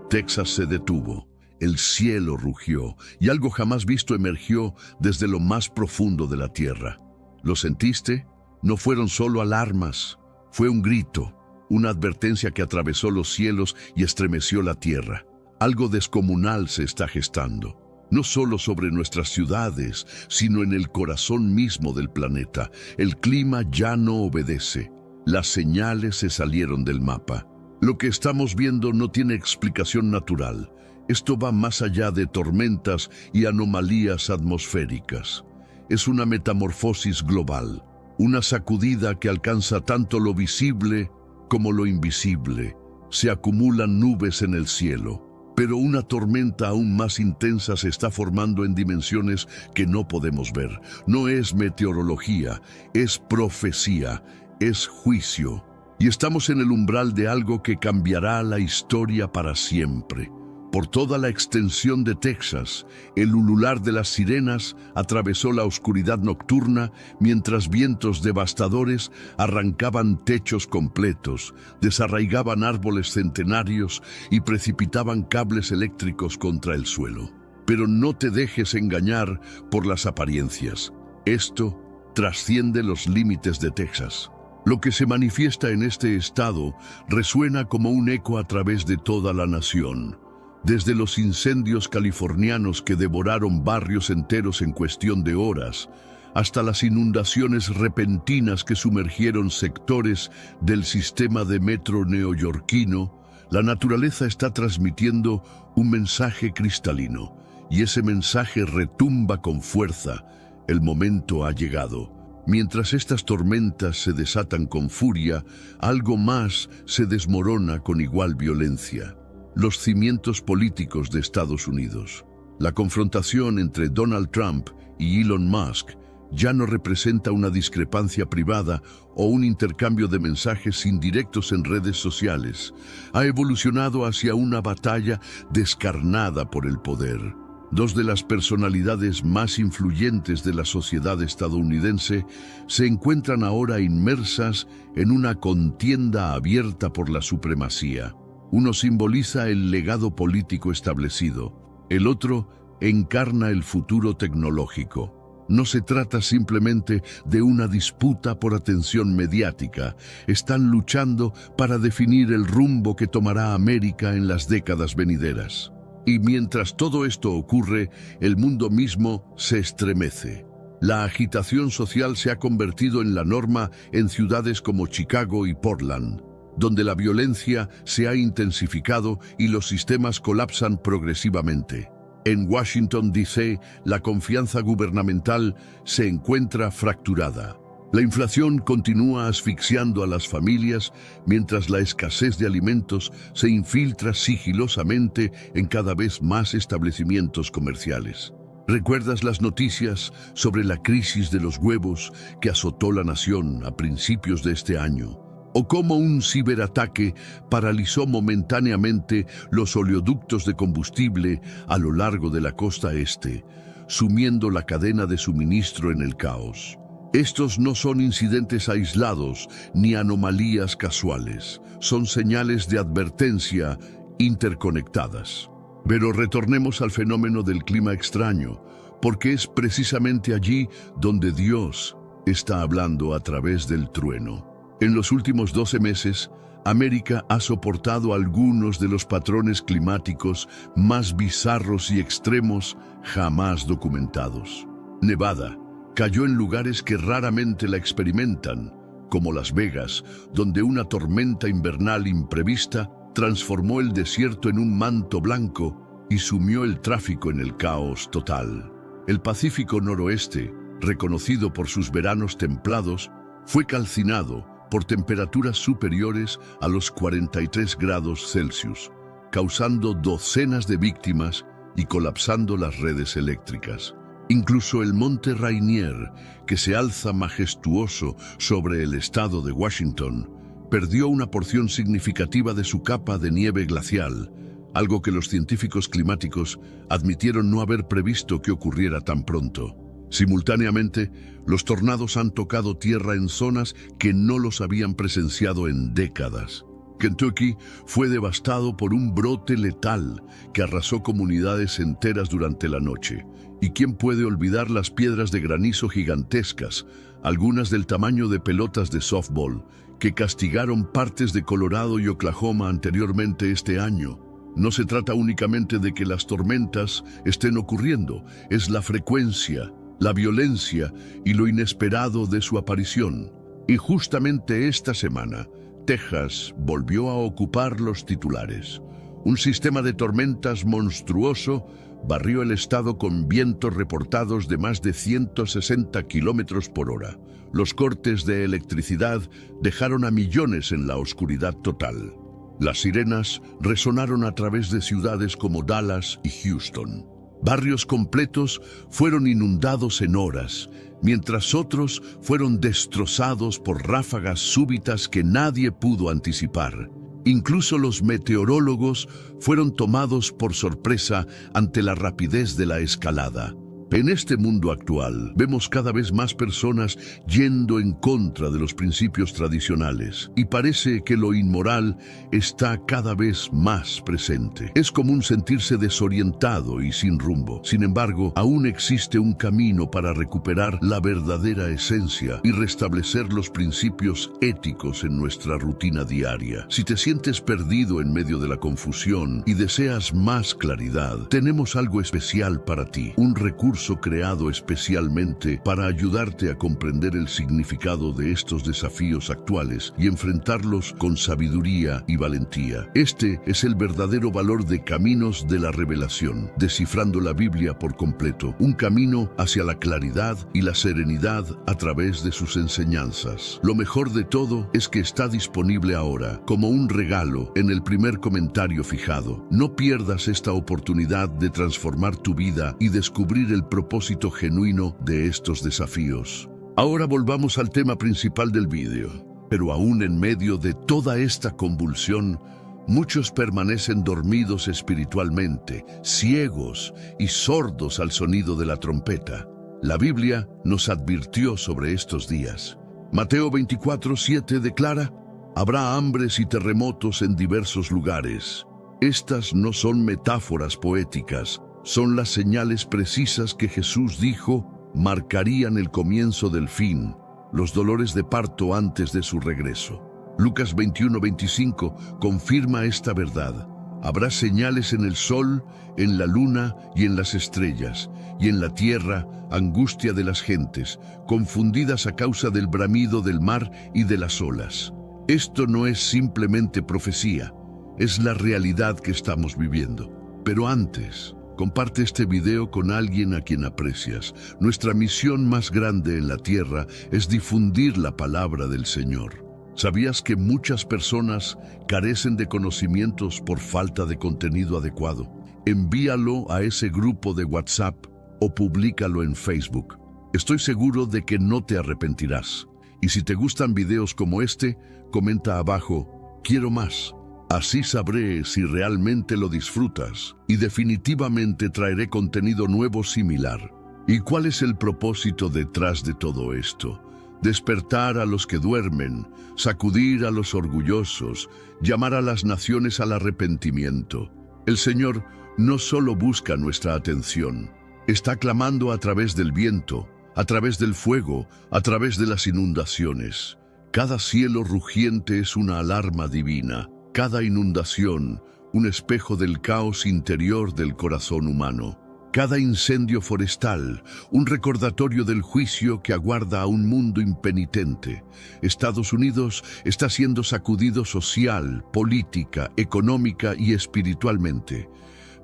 Texas se detuvo, El cielo rugió y algo jamás visto emergió desde lo más profundo de la tierra. ¿Lo sentiste? No fueron solo alarmas, fue un grito, una advertencia que atravesó los cielos y estremeció la tierra. Algo descomunal se está gestando, no solo sobre nuestras ciudades, sino en el corazón mismo del planeta. El clima ya no obedece, las señales se salieron del mapa. Lo que estamos viendo no tiene explicación natural. Esto va más allá de tormentas y anomalías atmosféricas. Es una metamorfosis global, una sacudida que alcanza tanto lo visible como lo invisible. Se acumulan nubes en el cielo, pero una tormenta aún más intensa se está formando en dimensiones que no podemos ver. No es meteorología, es profecía, es juicio. Y estamos en el umbral de algo que cambiará la historia para siempre. Por toda la extensión de Texas, el ulular de las sirenas atravesó la oscuridad nocturna mientras vientos devastadores arrancaban techos completos, desarraigaban árboles centenarios y precipitaban cables eléctricos contra el suelo. Pero no te dejes engañar por las apariencias. Esto trasciende los límites de Texas. Lo que se manifiesta en este estado resuena como un eco a través de toda la nación. Desde los incendios californianos que devoraron barrios enteros en cuestión de horas, hasta las inundaciones repentinas que sumergieron sectores del sistema de metro neoyorquino, la naturaleza está transmitiendo un mensaje cristalino, y ese mensaje retumba con fuerza. El momento ha llegado. Mientras estas tormentas se desatan con furia, algo más se desmorona con igual violencia. Los cimientos políticos de Estados Unidos. La confrontación entre Donald Trump y Elon Musk ya no representa una discrepancia privada o un intercambio de mensajes indirectos en redes sociales. Ha evolucionado hacia una batalla descarnada por el poder. Dos de las personalidades más influyentes de la sociedad estadounidense se encuentran ahora inmersas en una contienda abierta por la supremacía. Uno simboliza el legado político establecido, el otro encarna el futuro tecnológico. No se trata simplemente de una disputa por atención mediática, están luchando para definir el rumbo que tomará América en las décadas venideras. Y mientras todo esto ocurre, el mundo mismo se estremece. La agitación social se ha convertido en la norma en ciudades como Chicago y Portland, donde la violencia se ha intensificado y los sistemas colapsan progresivamente. En Washington, D.C., la confianza gubernamental se encuentra fracturada. La inflación continúa asfixiando a las familias, mientras la escasez de alimentos se infiltra sigilosamente en cada vez más establecimientos comerciales. ¿Recuerdas las noticias sobre la crisis de los huevos que azotó la nación a principios de este año? ¿O cómo un ciberataque paralizó momentáneamente los oleoductos de combustible a lo largo de la costa este, sumiendo la cadena de suministro en el caos? Estos no son incidentes aislados ni anomalías casuales, son señales de advertencia interconectadas. Pero retornemos al fenómeno del clima extraño, porque es precisamente allí donde Dios está hablando a través del trueno. En los últimos 12 meses, América ha soportado algunos de los patrones climáticos más bizarros y extremos jamás documentados. Nevada cayó en lugares que raramente la experimentan, como Las Vegas, donde una tormenta invernal imprevista transformó el desierto en un manto blanco y sumió el tráfico en el caos total. El Pacífico Noroeste, reconocido por sus veranos templados, fue calcinado por temperaturas superiores a los 43 grados Celsius, causando docenas de víctimas y colapsando las redes eléctricas. Incluso el monte Rainier, que se alza majestuoso sobre el estado de Washington, perdió una porción significativa de su capa de nieve glacial, algo que los científicos climáticos admitieron no haber previsto que ocurriera tan pronto. Simultáneamente, los tornados han tocado tierra en zonas que no los habían presenciado en décadas. Kentucky fue devastado por un brote letal que arrasó comunidades enteras durante la noche. ¿Y quién puede olvidar las piedras de granizo gigantescas, algunas del tamaño de pelotas de softball, que castigaron partes de Colorado y Oklahoma anteriormente este año? No se trata únicamente de que las tormentas estén ocurriendo, es la frecuencia, la violencia y lo inesperado de su aparición. Y justamente esta semana, Texas volvió a ocupar los titulares. Un sistema de tormentas monstruoso barrió el estado con vientos reportados de más de 160 kilómetros por hora. Los cortes de electricidad dejaron a millones en la oscuridad total. Las sirenas resonaron a través de ciudades como Dallas y Houston. Barrios completos fueron inundados en horas, mientras otros fueron destrozados por ráfagas súbitas que nadie pudo anticipar. Incluso los meteorólogos fueron tomados por sorpresa ante la rapidez de la escalada. En este mundo actual, vemos cada vez más personas yendo en contra de los principios tradicionales y parece que lo inmoral está cada vez más presente. Es común sentirse desorientado y sin rumbo. Sin embargo, aún existe un camino para recuperar la verdadera esencia y restablecer los principios éticos en nuestra rutina diaria. Si te sientes perdido en medio de la confusión y deseas más claridad, tenemos algo especial para ti, un recurso creado especialmente para ayudarte a comprender el significado de estos desafíos actuales y enfrentarlos con sabiduría y valentía. Este es el verdadero valor de Caminos de la Revelación, descifrando la Biblia por completo, un camino hacia la claridad y la serenidad a través de sus enseñanzas. Lo mejor de todo es que está disponible ahora, como un regalo, en el primer comentario fijado. No pierdas esta oportunidad de transformar tu vida y descubrir el propósito genuino de estos desafíos. Ahora volvamos al tema principal del vídeo. Pero aún en medio de toda esta convulsión, muchos permanecen dormidos espiritualmente, ciegos y sordos al sonido de la trompeta. La Biblia nos advirtió sobre estos días. Mateo 24:7 declara: habrá hambres y terremotos en diversos lugares. Estas no son metáforas poéticas, son las señales precisas que Jesús dijo marcarían el comienzo del fin, los dolores de parto antes de su regreso. Lucas 21:25 confirma esta verdad. Habrá señales en el sol, en la luna y en las estrellas, y en la tierra angustia de las gentes, confundidas a causa del bramido del mar y de las olas. Esto no es simplemente profecía, es la realidad que estamos viviendo. Pero antes, comparte este video con alguien a quien aprecias. Nuestra misión más grande en la tierra es difundir la palabra del Señor. ¿Sabías que muchas personas carecen de conocimientos por falta de contenido adecuado? Envíalo a ese grupo de WhatsApp o públicalo en Facebook. Estoy seguro de que no te arrepentirás. Y si te gustan videos como este, comenta abajo: quiero más. Así sabré si realmente lo disfrutas y definitivamente traeré contenido nuevo similar. ¿Y cuál es el propósito detrás de todo esto? Despertar a los que duermen, sacudir a los orgullosos, llamar a las naciones al arrepentimiento. El Señor no solo busca nuestra atención, está clamando a través del viento, a través del fuego, a través de las inundaciones. Cada cielo rugiente es una alarma divina. Cada inundación, un espejo del caos interior del corazón humano. Cada incendio forestal, un recordatorio del juicio que aguarda a un mundo impenitente. Estados Unidos está siendo sacudido social, política, económica y espiritualmente.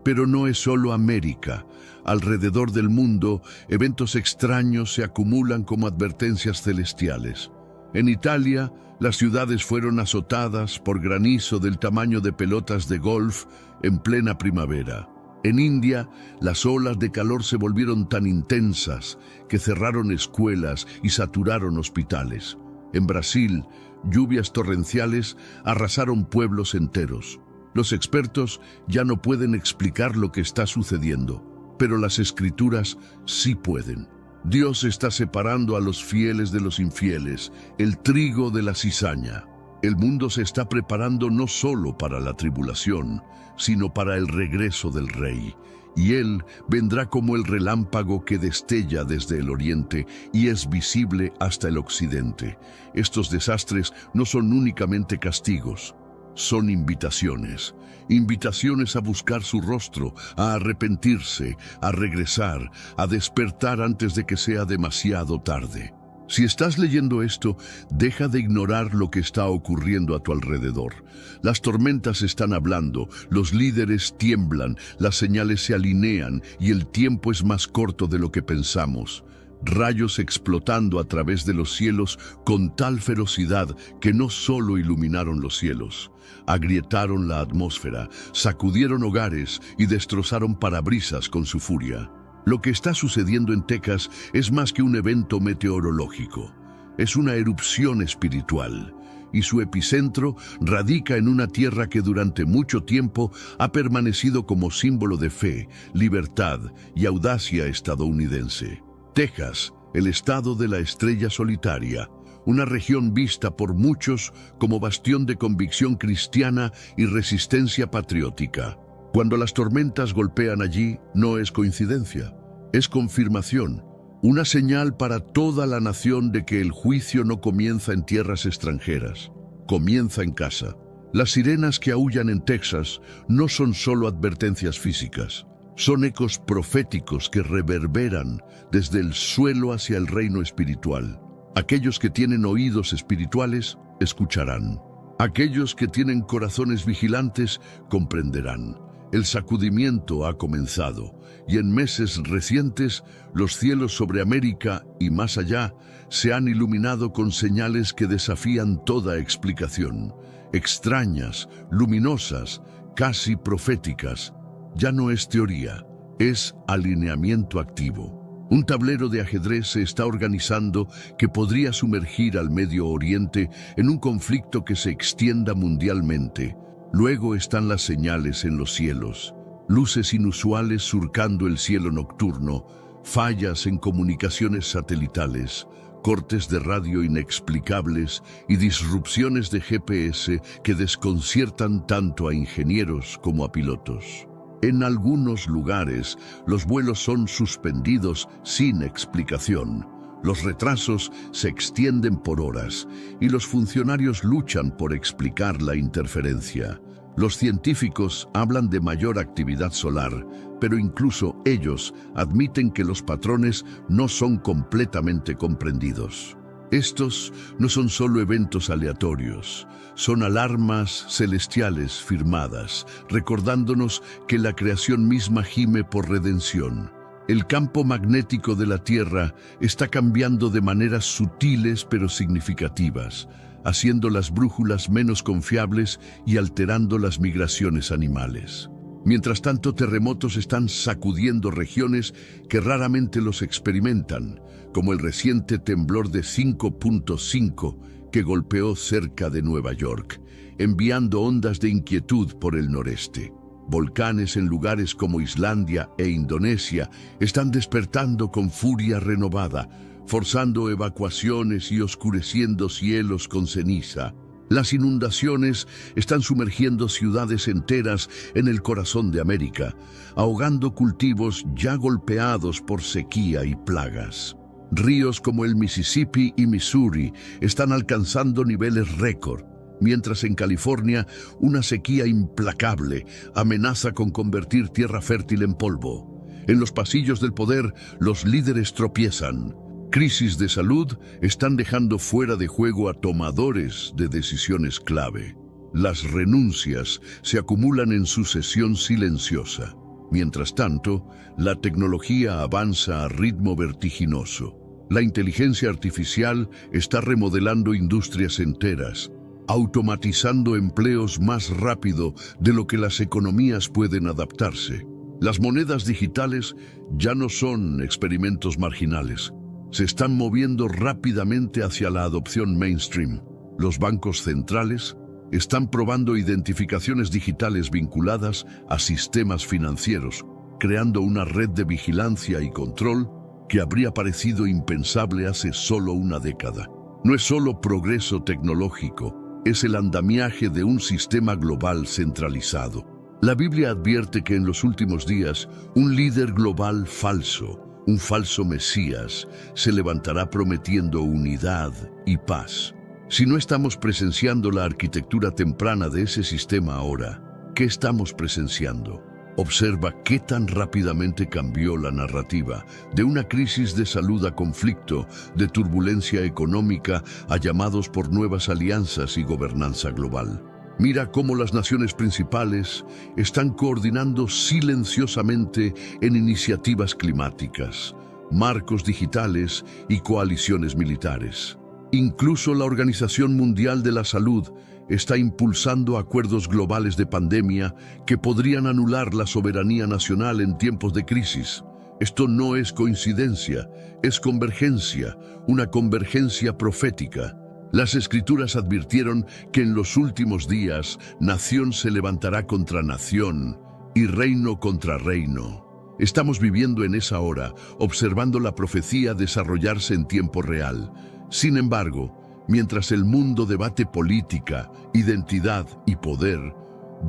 Pero no es solo América. Alrededor del mundo, eventos extraños se acumulan como advertencias celestiales. En Italia, las ciudades fueron azotadas por granizo del tamaño de pelotas de golf en plena primavera. En India, las olas de calor se volvieron tan intensas que cerraron escuelas y saturaron hospitales. En Brasil, lluvias torrenciales arrasaron pueblos enteros. Los expertos ya no pueden explicar lo que está sucediendo, pero las Escrituras sí pueden. Dios está separando a los fieles de los infieles, el trigo de la cizaña. El mundo se está preparando no solo para la tribulación, sino para el regreso del Rey. Y Él vendrá como el relámpago que destella desde el oriente y es visible hasta el occidente. Estos desastres no son únicamente castigos, son invitaciones. Invitaciones a buscar su rostro, a arrepentirse, a regresar, a despertar antes de que sea demasiado tarde. Si estás leyendo esto, deja de ignorar lo que está ocurriendo a tu alrededor. Las tormentas están hablando, los líderes tiemblan, las señales se alinean y el tiempo es más corto de lo que pensamos. Rayos explotando a través de los cielos con tal ferocidad que no solo iluminaron los cielos, agrietaron la atmósfera, sacudieron hogares y destrozaron parabrisas con su furia. Lo que está sucediendo en Texas es más que un evento meteorológico. Es una erupción espiritual, y su epicentro radica en una tierra que durante mucho tiempo ha permanecido como símbolo de fe, libertad y audacia estadounidense. Texas, el estado de la estrella solitaria, una región vista por muchos como bastión de convicción cristiana y resistencia patriótica. Cuando las tormentas golpean allí, no es coincidencia, es confirmación, una señal para toda la nación de que el juicio no comienza en tierras extranjeras, comienza en casa. Las sirenas que aúllan en Texas no son solo advertencias físicas, son ecos proféticos que reverberan desde el suelo hacia el reino espiritual. Aquellos que tienen oídos espirituales escucharán. Aquellos que tienen corazones vigilantes comprenderán. El sacudimiento ha comenzado, y en meses recientes los cielos sobre América y más allá se han iluminado con señales que desafían toda explicación, extrañas, luminosas, casi proféticas. Ya no es teoría, es alineamiento activo. Un tablero de ajedrez se está organizando que podría sumergir al Medio Oriente en un conflicto que se extienda mundialmente. Luego están las señales en los cielos, luces inusuales surcando el cielo nocturno, fallas en comunicaciones satelitales, cortes de radio inexplicables y disrupciones de GPS que desconciertan tanto a ingenieros como a pilotos. En algunos lugares, los vuelos son suspendidos sin explicación. Los retrasos se extienden por horas y los funcionarios luchan por explicar la interferencia. Los científicos hablan de mayor actividad solar, pero incluso ellos admiten que los patrones no son completamente comprendidos. Estos no son solo eventos aleatorios, son alarmas celestiales firmadas, recordándonos que la creación misma gime por redención. El campo magnético de la Tierra está cambiando de maneras sutiles pero significativas, haciendo las brújulas menos confiables y alterando las migraciones animales. Mientras tanto, terremotos están sacudiendo regiones que raramente los experimentan, como el reciente temblor de 5.5 que golpeó cerca de Nueva York, enviando ondas de inquietud por el noreste. Volcanes en lugares como Islandia e Indonesia están despertando con furia renovada, forzando evacuaciones y oscureciendo cielos con ceniza. Las inundaciones están sumergiendo ciudades enteras en el corazón de América, ahogando cultivos ya golpeados por sequía y plagas. Ríos como el Mississippi y Missouri están alcanzando niveles récord, mientras en California una sequía implacable amenaza con convertir tierra fértil en polvo. En los pasillos del poder, los líderes tropiezan. Crisis de salud están dejando fuera de juego a tomadores de decisiones clave. Las renuncias se acumulan en sucesión silenciosa. Mientras tanto, la tecnología avanza a ritmo vertiginoso. La inteligencia artificial está remodelando industrias enteras, automatizando empleos más rápido de lo que las economías pueden adaptarse. Las monedas digitales ya no son experimentos marginales. Se están moviendo rápidamente hacia la adopción mainstream. Los bancos centrales están probando identificaciones digitales vinculadas a sistemas financieros, creando una red de vigilancia y control que habría parecido impensable hace solo una década. No es solo progreso tecnológico, es el andamiaje de un sistema global centralizado. La Biblia advierte que en los últimos días un líder global falso, un falso Mesías, se levantará prometiendo unidad y paz. Si no estamos presenciando la arquitectura temprana de ese sistema ahora, ¿qué estamos presenciando? Observa qué tan rápidamente cambió la narrativa, de una crisis de salud a conflicto, de turbulencia económica a llamados por nuevas alianzas y gobernanza global. Mira cómo las naciones principales están coordinando silenciosamente en iniciativas climáticas, marcos digitales y coaliciones militares. Incluso la Organización Mundial de la Salud está impulsando acuerdos globales de pandemia que podrían anular la soberanía nacional en tiempos de crisis. Esto no es coincidencia, es convergencia, una convergencia profética. Las Escrituras advirtieron que en los últimos días nación se levantará contra nación y reino contra reino. Estamos viviendo en esa hora, observando la profecía desarrollarse en tiempo real. Sin embargo, mientras el mundo debate política, identidad y poder,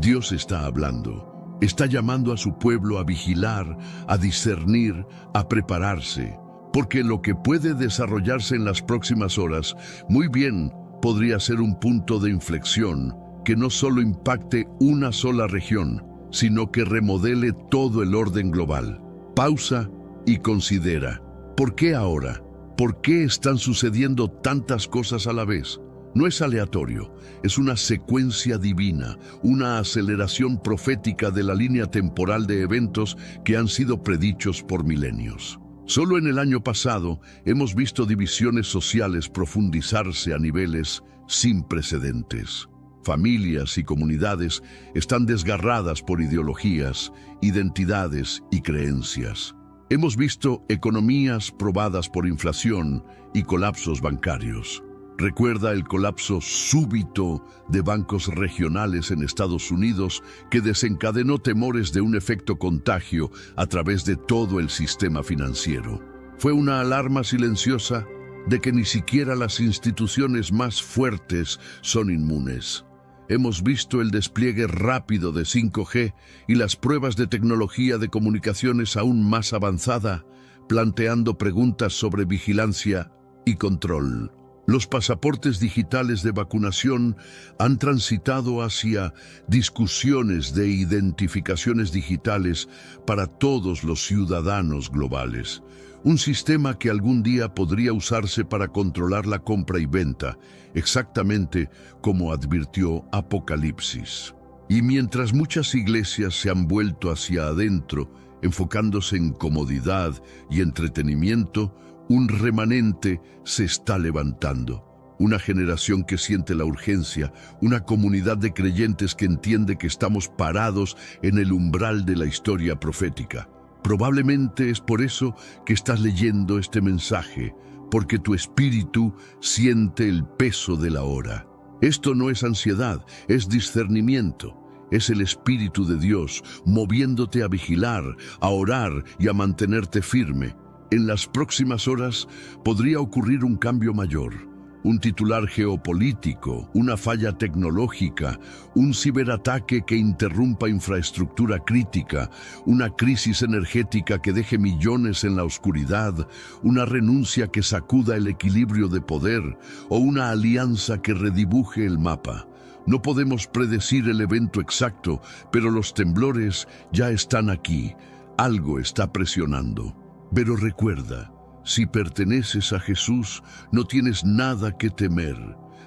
Dios está hablando. Está llamando a su pueblo a vigilar, a discernir, a prepararse. Porque lo que puede desarrollarse en las próximas horas, muy bien podría ser un punto de inflexión que no solo impacte una sola región, sino que remodele todo el orden global. Pausa y considera, ¿por qué ahora? ¿Por qué están sucediendo tantas cosas a la vez? No es aleatorio, es una secuencia divina, una aceleración profética de la línea temporal de eventos que han sido predichos por milenios. Solo en el año pasado hemos visto divisiones sociales profundizarse a niveles sin precedentes. Familias y comunidades están desgarradas por ideologías, identidades y creencias. Hemos visto economías probadas por inflación y colapsos bancarios. Recuerda el colapso súbito de bancos regionales en Estados Unidos que desencadenó temores de un efecto contagio a través de todo el sistema financiero. Fue una alarma silenciosa de que ni siquiera las instituciones más fuertes son inmunes. Hemos visto el despliegue rápido de 5G y las pruebas de tecnología de comunicaciones aún más avanzada, planteando preguntas sobre vigilancia y control. Los pasaportes digitales de vacunación han transitado hacia discusiones de identificaciones digitales para todos los ciudadanos globales. Un sistema que algún día podría usarse para controlar la compra y venta, exactamente como advirtió Apocalipsis. Y mientras muchas iglesias se han vuelto hacia adentro, enfocándose en comodidad y entretenimiento, un remanente se está levantando. Una generación que siente la urgencia, una comunidad de creyentes que entiende que estamos parados en el umbral de la historia profética. Probablemente es por eso que estás leyendo este mensaje, porque tu espíritu siente el peso de la hora. Esto no es ansiedad, es discernimiento. Es el Espíritu de Dios moviéndote a vigilar, a orar y a mantenerte firme. En las próximas horas podría ocurrir un cambio mayor, un titular geopolítico, una falla tecnológica, un ciberataque que interrumpa infraestructura crítica, una crisis energética que deje millones en la oscuridad, una renuncia que sacuda el equilibrio de poder o una alianza que redibuje el mapa. No podemos predecir el evento exacto, pero los temblores ya están aquí. Algo está presionando. Pero recuerda, si perteneces a Jesús, no tienes nada que temer.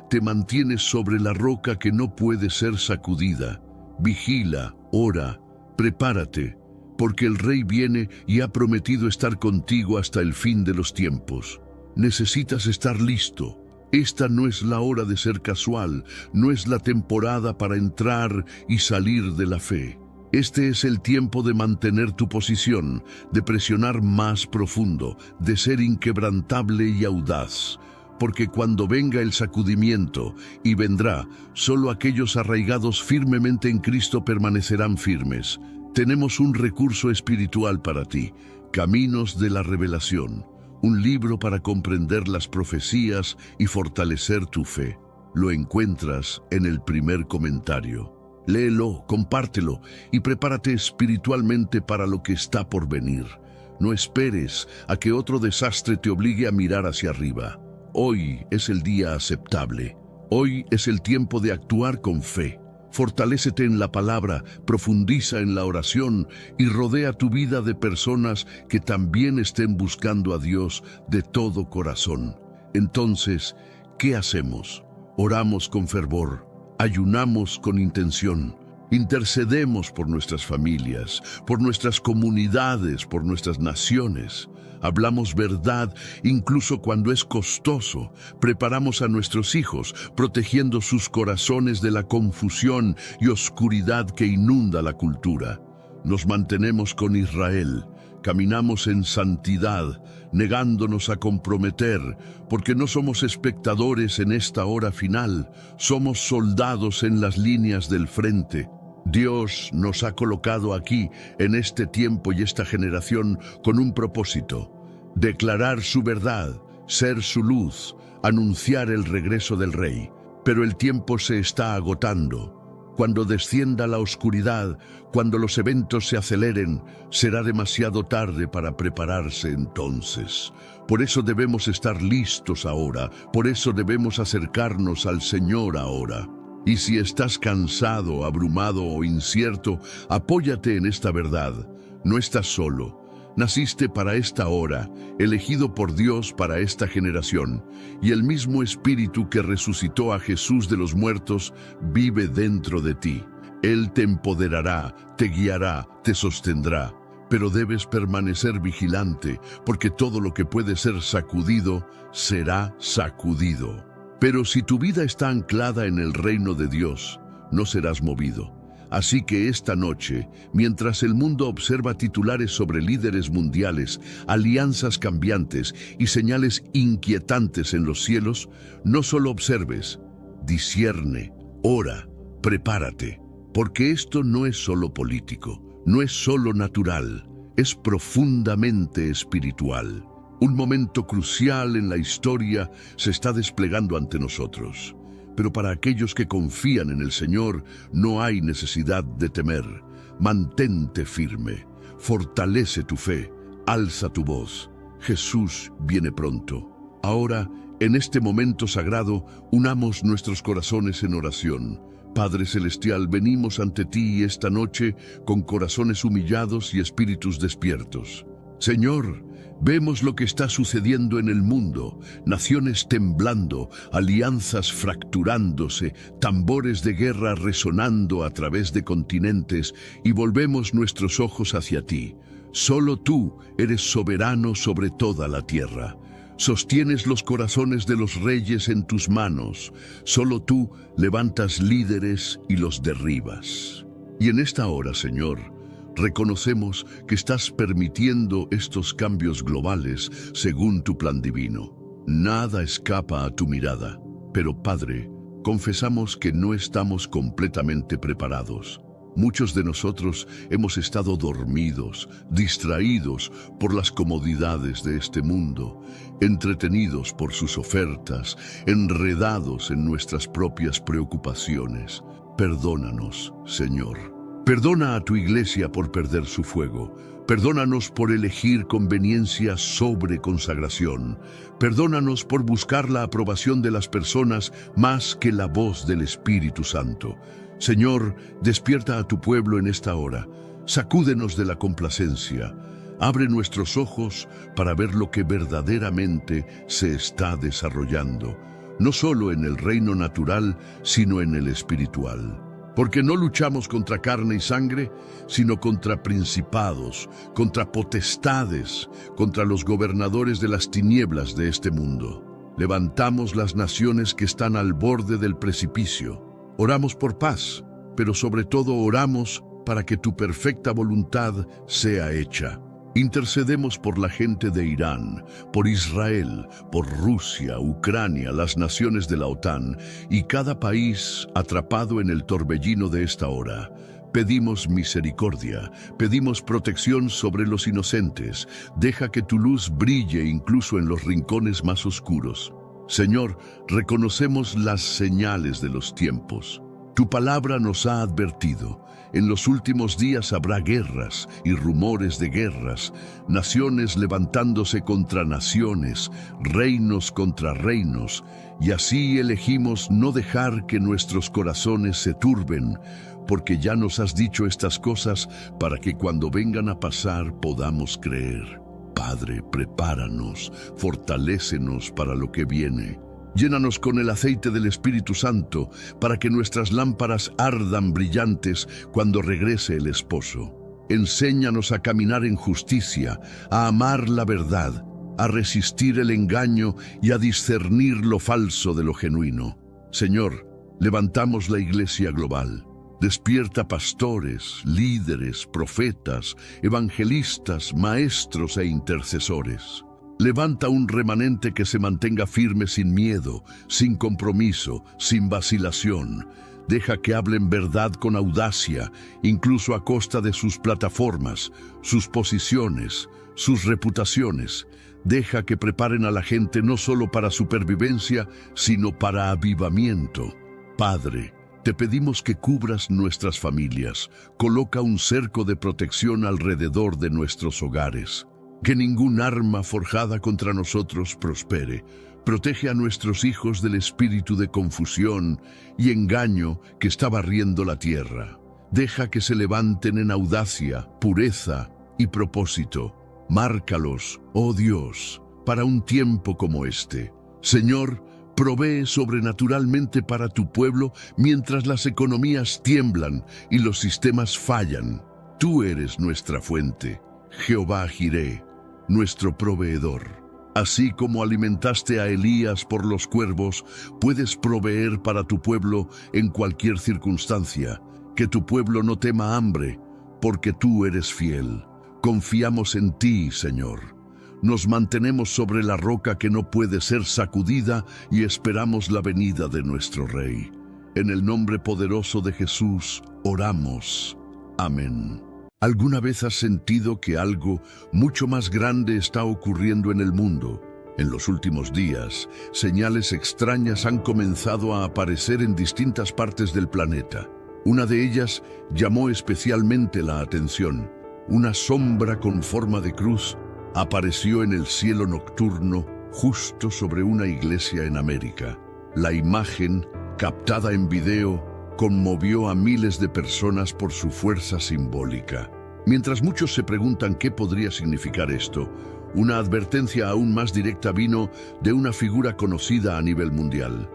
Te mantienes sobre la roca que no puede ser sacudida. Vigila, ora, prepárate, porque el Rey viene y ha prometido estar contigo hasta el fin de los tiempos. Necesitas estar listo. Esta no es la hora de ser casual, no es la temporada para entrar y salir de la fe. Este es el tiempo de mantener tu posición, de presionar más profundo, de ser inquebrantable y audaz. Porque cuando venga el sacudimiento, y vendrá, solo aquellos arraigados firmemente en Cristo permanecerán firmes. Tenemos un recurso espiritual para ti, Caminos de la Revelación, un libro para comprender las profecías y fortalecer tu fe. Lo encuentras en el primer comentario. Léelo, compártelo y prepárate espiritualmente para lo que está por venir. No esperes a que otro desastre te obligue a mirar hacia arriba. Hoy es el día aceptable. Hoy es el tiempo de actuar con fe. Fortalécete en la palabra, profundiza en la oración y rodea tu vida de personas que también estén buscando a Dios de todo corazón. Entonces, ¿qué hacemos? Oramos con fervor, ayunamos con intención, intercedemos por nuestras familias, por nuestras comunidades, por nuestras naciones. Hablamos verdad incluso cuando es costoso. Preparamos a nuestros hijos, protegiendo sus corazones de la confusión y oscuridad que inunda la cultura. Nos mantenemos con Israel. Caminamos en santidad, negándonos a comprometer, porque no somos espectadores en esta hora final, somos soldados en las líneas del frente. Dios nos ha colocado aquí, en este tiempo y esta generación, con un propósito: declarar su verdad, ser su luz, anunciar el regreso del Rey. Pero el tiempo se está agotando. Cuando descienda la oscuridad, cuando los eventos se aceleren, será demasiado tarde para prepararse entonces. Por eso debemos estar listos ahora, por eso debemos acercarnos al Señor ahora. Y si estás cansado, abrumado o incierto, apóyate en esta verdad. No estás solo. Naciste para esta hora, elegido por Dios para esta generación, y el mismo Espíritu que resucitó a Jesús de los muertos vive dentro de ti. Él te empoderará, te guiará, te sostendrá, pero debes permanecer vigilante, porque todo lo que puede ser sacudido, será sacudido. Pero si tu vida está anclada en el reino de Dios, no serás movido. Así que esta noche, mientras el mundo observa titulares sobre líderes mundiales, alianzas cambiantes y señales inquietantes en los cielos, no solo observes, discierne, ora, prepárate, porque esto no es solo político, no es solo natural, es profundamente espiritual. Un momento crucial en la historia se está desplegando ante nosotros. Pero para aquellos que confían en el Señor, no hay necesidad de temer. Mantente firme, fortalece tu fe, alza tu voz. Jesús viene pronto. Ahora, en este momento sagrado, unamos nuestros corazones en oración. Padre Celestial, venimos ante ti esta noche con corazones humillados y espíritus despiertos. Señor, vemos lo que está sucediendo en el mundo, naciones temblando, alianzas fracturándose, tambores de guerra resonando a través de continentes, y volvemos nuestros ojos hacia ti. Solo tú eres soberano sobre toda la tierra. Sostienes los corazones de los reyes en tus manos. Solo tú levantas líderes y los derribas. Y en esta hora, Señor, reconocemos que estás permitiendo estos cambios globales según tu plan divino. Nada escapa a tu mirada, pero Padre, confesamos que no estamos completamente preparados. Muchos de nosotros hemos estado dormidos, distraídos por las comodidades de este mundo, entretenidos por sus ofertas, enredados en nuestras propias preocupaciones. Perdónanos, Señor. Perdona a tu iglesia por perder su fuego. Perdónanos por elegir conveniencia sobre consagración. Perdónanos por buscar la aprobación de las personas más que la voz del Espíritu Santo. Señor, despierta a tu pueblo en esta hora. Sacúdenos de la complacencia. Abre nuestros ojos para ver lo que verdaderamente se está desarrollando, no solo en el reino natural, sino en el espiritual. Porque no luchamos contra carne y sangre, sino contra principados, contra potestades, contra los gobernadores de las tinieblas de este mundo. Levantamos las naciones que están al borde del precipicio. Oramos por paz, pero sobre todo oramos para que tu perfecta voluntad sea hecha. Intercedemos por la gente de Irán, por Israel, por Rusia, Ucrania, las naciones de la OTAN y cada país atrapado en el torbellino de esta hora. Pedimos misericordia, pedimos protección sobre los inocentes. Deja que tu luz brille incluso en los rincones más oscuros. Señor, reconocemos las señales de los tiempos. Tu palabra nos ha advertido. En los últimos días habrá guerras y rumores de guerras, naciones levantándose contra naciones, reinos contra reinos, y así elegimos no dejar que nuestros corazones se turben, porque ya nos has dicho estas cosas para que cuando vengan a pasar podamos creer. Padre, prepáranos, fortalécenos para lo que viene. Llénanos con el aceite del Espíritu Santo para que nuestras lámparas ardan brillantes cuando regrese el esposo. Enséñanos a caminar en justicia, a amar la verdad, a resistir el engaño y a discernir lo falso de lo genuino. Señor, levantamos la Iglesia global. Despierta pastores, líderes, profetas, evangelistas, maestros e intercesores. Levanta un remanente que se mantenga firme sin miedo, sin compromiso, sin vacilación. Deja que hablen verdad con audacia, incluso a costa de sus plataformas, sus posiciones, sus reputaciones. Deja que preparen a la gente no solo para supervivencia, sino para avivamiento. Padre, te pedimos que cubras nuestras familias. Coloca un cerco de protección alrededor de nuestros hogares. Que ningún arma forjada contra nosotros prospere. Protege a nuestros hijos del espíritu de confusión y engaño que está barriendo la tierra. Deja que se levanten en audacia, pureza y propósito. Márcalos, oh Dios, para un tiempo como este. Señor, provee sobrenaturalmente para tu pueblo mientras las economías tiemblan y los sistemas fallan. Tú eres nuestra fuente, Jehová Jireh, nuestro proveedor. Así como alimentaste a Elías por los cuervos, puedes proveer para tu pueblo en cualquier circunstancia. Que tu pueblo no tema hambre, porque tú eres fiel. Confiamos en ti, Señor. Nos mantenemos sobre la roca que no puede ser sacudida y esperamos la venida de nuestro Rey. En el nombre poderoso de Jesús, oramos. Amén. ¿Alguna vez has sentido que algo mucho más grande está ocurriendo en el mundo? En los últimos días, señales extrañas han comenzado a aparecer en distintas partes del planeta. Una de ellas llamó especialmente la atención. Una sombra con forma de cruz apareció en el cielo nocturno justo sobre una iglesia en América. La imagen, captada en video, conmovió a miles de personas por su fuerza simbólica. Mientras muchos se preguntan qué podría significar esto, una advertencia aún más directa vino de una figura conocida a nivel mundial,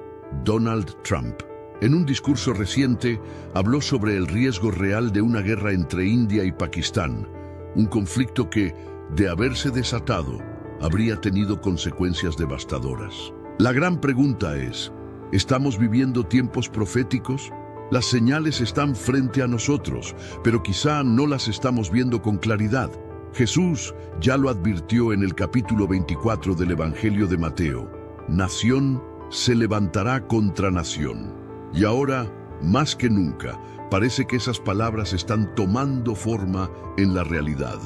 Donald Trump. En un discurso reciente, habló sobre el riesgo real de una guerra entre India y Pakistán, un conflicto que, de haberse desatado, habría tenido consecuencias devastadoras. La gran pregunta es, ¿estamos viviendo tiempos proféticos? Las señales están frente a nosotros, pero quizá no las estamos viendo con claridad. Jesús ya lo advirtió en el capítulo 24 del Evangelio de Mateo. Nación se levantará contra nación. Y ahora, más que nunca, parece que esas palabras están tomando forma en la realidad.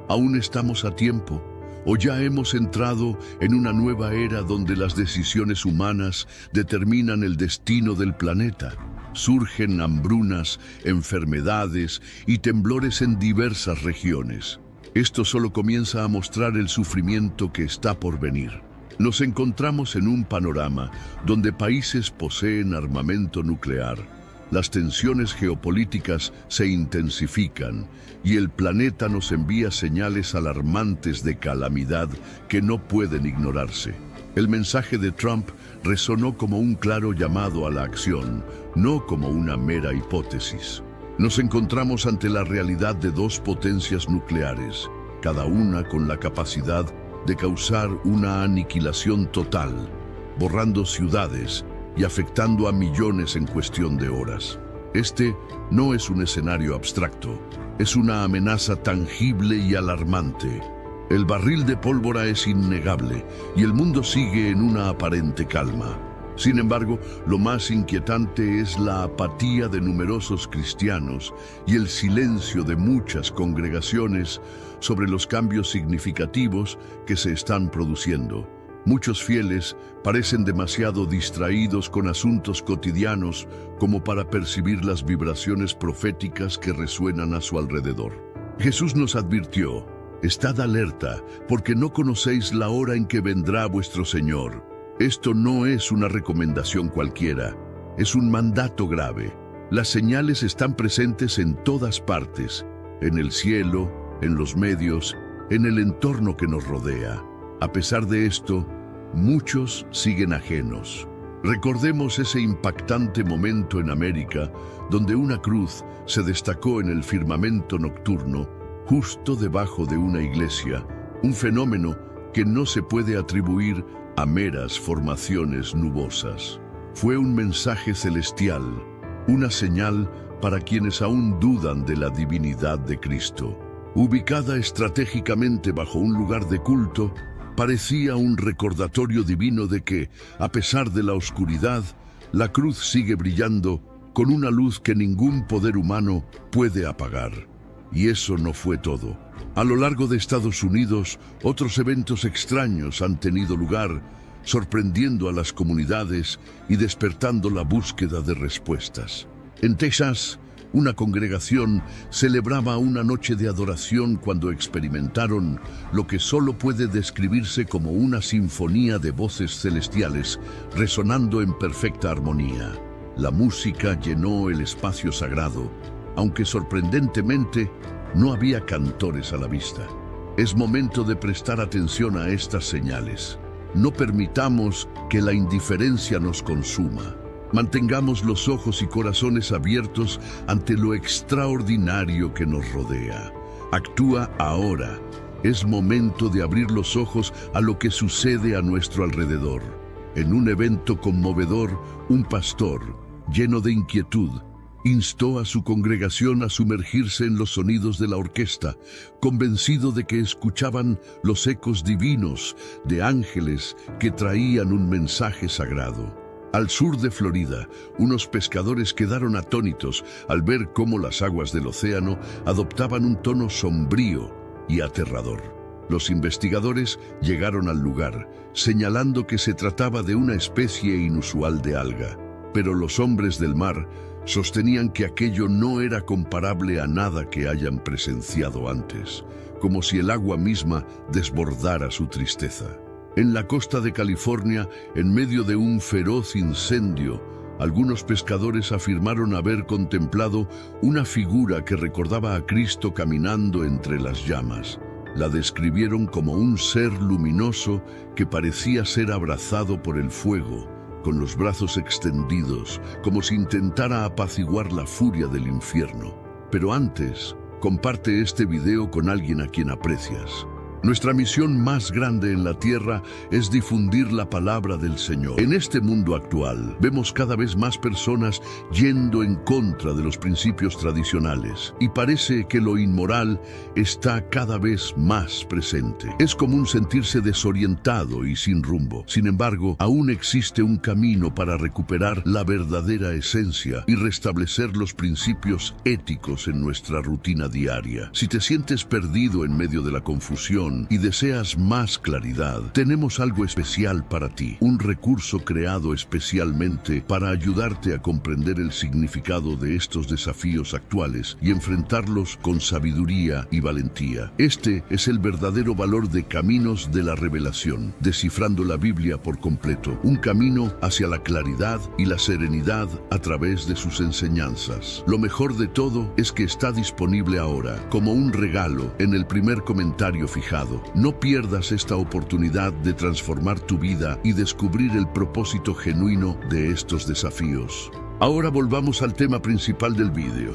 ¿Aún estamos a tiempo? ¿O ya hemos entrado en una nueva era donde las decisiones humanas determinan el destino del planeta? Surgen hambrunas, enfermedades y temblores en diversas regiones. Esto solo comienza a mostrar el sufrimiento que está por venir. Nos encontramos en un panorama donde países poseen armamento nuclear. Las tensiones geopolíticas se intensifican y el planeta nos envía señales alarmantes de calamidad que no pueden ignorarse. El mensaje de Trump resonó como un claro llamado a la acción, no como una mera hipótesis. Nos encontramos ante la realidad de dos potencias nucleares, cada una con la capacidad de causar una aniquilación total, borrando ciudades y afectando a millones en cuestión de horas. Este no es un escenario abstracto, es una amenaza tangible y alarmante. El barril de pólvora es innegable y el mundo sigue en una aparente calma. Sin embargo, lo más inquietante es la apatía de numerosos cristianos y el silencio de muchas congregaciones sobre los cambios significativos que se están produciendo. Muchos fieles parecen demasiado distraídos con asuntos cotidianos como para percibir las vibraciones proféticas que resuenan a su alrededor. Jesús nos advirtió: estad alerta, porque no conocéis la hora en que vendrá vuestro Señor. Esto no es una recomendación cualquiera, es un mandato grave. Las señales están presentes en todas partes, en el cielo, en los medios, en el entorno que nos rodea. A pesar de esto, muchos siguen ajenos. Recordemos ese impactante momento en América, donde una cruz se destacó en el firmamento nocturno, justo debajo de una iglesia, un fenómeno que no se puede atribuir a meras formaciones nubosas. Fue un mensaje celestial, una señal para quienes aún dudan de la divinidad de Cristo. Ubicada estratégicamente bajo un lugar de culto, parecía un recordatorio divino de que, a pesar de la oscuridad, la cruz sigue brillando con una luz que ningún poder humano puede apagar. Y eso no fue todo. A lo largo de Estados Unidos, otros eventos extraños han tenido lugar, sorprendiendo a las comunidades y despertando la búsqueda de respuestas. En Texas, una congregación celebraba una noche de adoración cuando experimentaron lo que solo puede describirse como una sinfonía de voces celestiales resonando en perfecta armonía. La música llenó el espacio sagrado, aunque sorprendentemente no había cantores a la vista. Es momento de prestar atención a estas señales. No permitamos que la indiferencia nos consuma. Mantengamos los ojos y corazones abiertos ante lo extraordinario que nos rodea. Actúa ahora. Es momento de abrir los ojos a lo que sucede a nuestro alrededor. En un evento conmovedor, un pastor, lleno de inquietud, instó a su congregación a sumergirse en los sonidos de la orquesta, convencido de que escuchaban los ecos divinos de ángeles que traían un mensaje sagrado. Al sur de Florida, unos pescadores quedaron atónitos al ver cómo las aguas del océano adoptaban un tono sombrío y aterrador. Los investigadores llegaron al lugar, señalando que se trataba de una especie inusual de alga, pero los hombres del mar sostenían que aquello no era comparable a nada que hayan presenciado antes, como si el agua misma desbordara su tristeza. En la costa de California, en medio de un feroz incendio, algunos pescadores afirmaron haber contemplado una figura que recordaba a Cristo caminando entre las llamas. La describieron como un ser luminoso que parecía ser abrazado por el fuego, con los brazos extendidos, como si intentara apaciguar la furia del infierno. Pero antes, comparte este video con alguien a quien aprecias. Nuestra misión más grande en la tierra es difundir la palabra del Señor. En este mundo actual, vemos cada vez más personas yendo en contra de los principios tradicionales, y parece que lo inmoral está cada vez más presente. Es común sentirse desorientado y sin rumbo. Sin embargo, aún existe un camino para recuperar la verdadera esencia y restablecer los principios éticos en nuestra rutina diaria. Si te sientes perdido en medio de la confusión y deseas más claridad, tenemos algo especial para ti, un recurso creado especialmente para ayudarte a comprender el significado de estos desafíos actuales y enfrentarlos con sabiduría y valentía. Este es el verdadero valor de Caminos de la Revelación, descifrando la Biblia por completo, un camino hacia la claridad y la serenidad a través de sus enseñanzas. Lo mejor de todo es que está disponible ahora, como un regalo, en el primer comentario fijado. No pierdas esta oportunidad de transformar tu vida y descubrir el propósito genuino de estos desafíos. Ahora volvamos al tema principal del vídeo.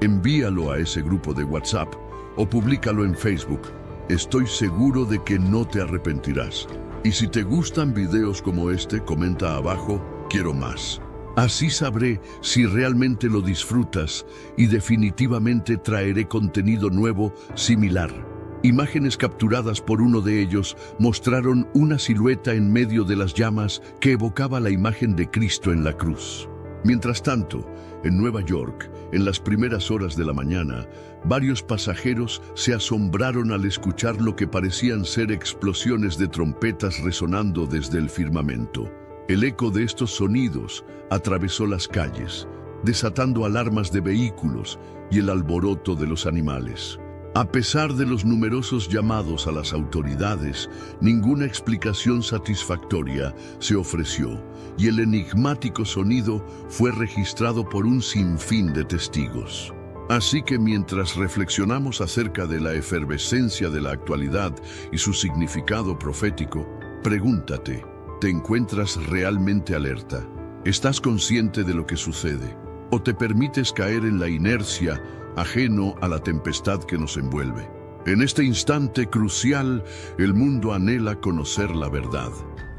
Envíalo a ese grupo de WhatsApp o públicalo en Facebook. Estoy seguro de que no te arrepentirás. Y si te gustan videos como este, comenta abajo, quiero más. Así sabré si realmente lo disfrutas y definitivamente traeré contenido nuevo similar. Imágenes capturadas por uno de ellos mostraron una silueta en medio de las llamas que evocaba la imagen de Cristo en la cruz. Mientras tanto, en Nueva York, en las primeras horas de la mañana, varios pasajeros se asombraron al escuchar lo que parecían ser explosiones de trompetas resonando desde el firmamento. El eco de estos sonidos atravesó las calles, desatando alarmas de vehículos y el alboroto de los animales. A pesar de los numerosos llamados a las autoridades, ninguna explicación satisfactoria se ofreció y el enigmático sonido fue registrado por un sinfín de testigos. Así que mientras reflexionamos acerca de la efervescencia de la actualidad y su significado profético, pregúntate, ¿te encuentras realmente alerta? ¿Estás consciente de lo que sucede? ¿O te permites caer en la inercia, ajeno a la tempestad que nos envuelve? En este instante crucial, el mundo anhela conocer la verdad.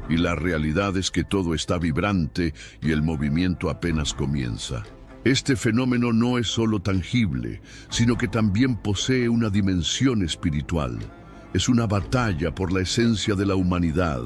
Y la realidad es que todo está vibrante y el movimiento apenas comienza. Este fenómeno no es solo tangible, sino que también posee una dimensión espiritual. Es una batalla por la esencia de la humanidad,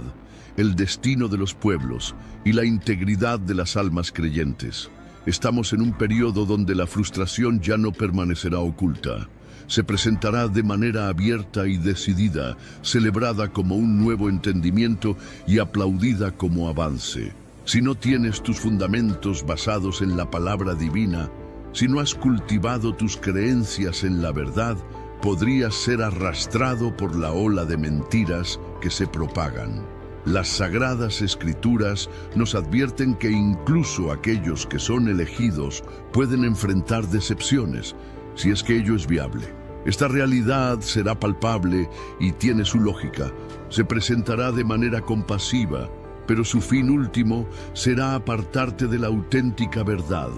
el destino de los pueblos y la integridad de las almas creyentes. Estamos en un periodo donde la frustración ya no permanecerá oculta. Se presentará de manera abierta y decidida, celebrada como un nuevo entendimiento y aplaudida como avance. Si no tienes tus fundamentos basados en la palabra divina, si no has cultivado tus creencias en la verdad, podrías ser arrastrado por la ola de mentiras que se propagan. Las Sagradas Escrituras nos advierten que incluso aquellos que son elegidos pueden enfrentar decepciones, si es que ello es viable. Esta realidad será palpable y tiene su lógica. Se presentará de manera compasiva, pero su fin último será apartarte de la auténtica verdad,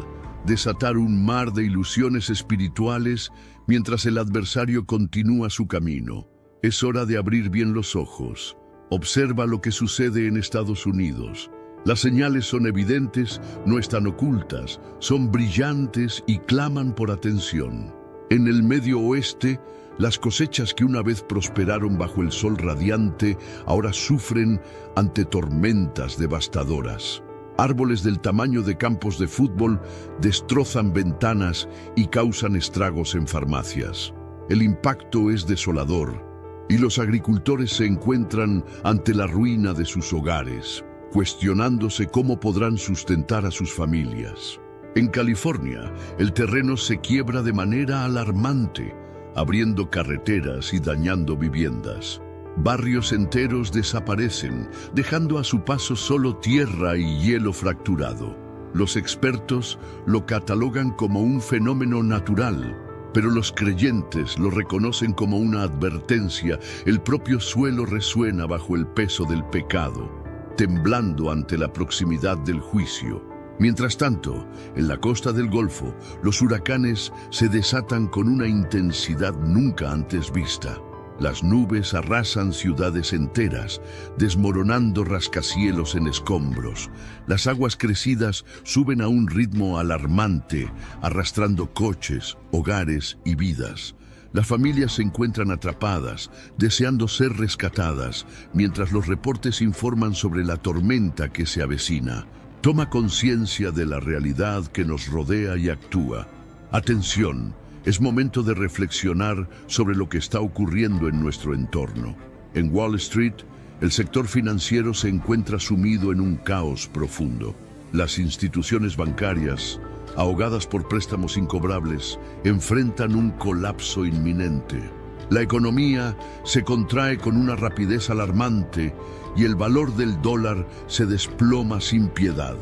desatar un mar de ilusiones espirituales mientras el adversario continúa su camino. Es hora de abrir bien los ojos. Observa lo que sucede en Estados Unidos. Las señales son evidentes, no están ocultas, son brillantes y claman por atención. En el Medio Oeste, las cosechas que una vez prosperaron bajo el sol radiante ahora sufren ante tormentas devastadoras. Árboles del tamaño de campos de fútbol destrozan ventanas y causan estragos en farmacias. El impacto es desolador y los agricultores se encuentran ante la ruina de sus hogares, cuestionándose cómo podrán sustentar a sus familias. En California, el terreno se quiebra de manera alarmante, abriendo carreteras y dañando viviendas. Barrios enteros desaparecen, dejando a su paso solo tierra y hielo fracturado. Los expertos lo catalogan como un fenómeno natural, pero los creyentes lo reconocen como una advertencia. El propio suelo resuena bajo el peso del pecado, temblando ante la proximidad del juicio. Mientras tanto, en la costa del Golfo, los huracanes se desatan con una intensidad nunca antes vista. Las nubes arrasan ciudades enteras, desmoronando rascacielos en escombros. Las aguas crecidas suben a un ritmo alarmante, arrastrando coches, hogares y vidas. Las familias se encuentran atrapadas, deseando ser rescatadas, mientras los reportes informan sobre la tormenta que se avecina. Toma conciencia de la realidad que nos rodea y actúa. Atención, es momento de reflexionar sobre lo que está ocurriendo en nuestro entorno. En Wall Street, el sector financiero se encuentra sumido en un caos profundo. Las instituciones bancarias, ahogadas por préstamos incobrables, enfrentan un colapso inminente. La economía se contrae con una rapidez alarmante y el valor del dólar se desploma sin piedad.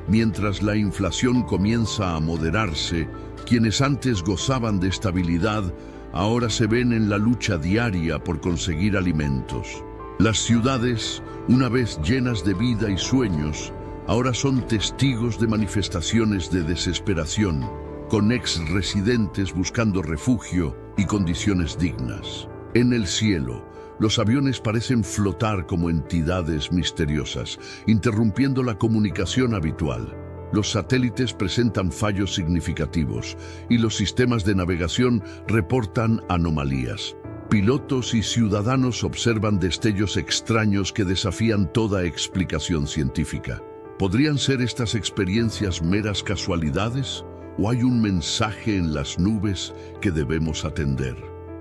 Mientras la inflación comienza a moderarse, quienes antes gozaban de estabilidad ahora se ven en la lucha diaria por conseguir alimentos. Las ciudades, una vez llenas de vida y sueños, ahora son testigos de manifestaciones de desesperación, con ex-residentes buscando refugio y condiciones dignas. En el cielo, los aviones parecen flotar como entidades misteriosas, interrumpiendo la comunicación habitual. Los satélites presentan fallos significativos y los sistemas de navegación reportan anomalías. Pilotos y ciudadanos observan destellos extraños que desafían toda explicación científica. ¿Podrían ser estas experiencias meras casualidades? ¿O hay un mensaje en las nubes que debemos atender?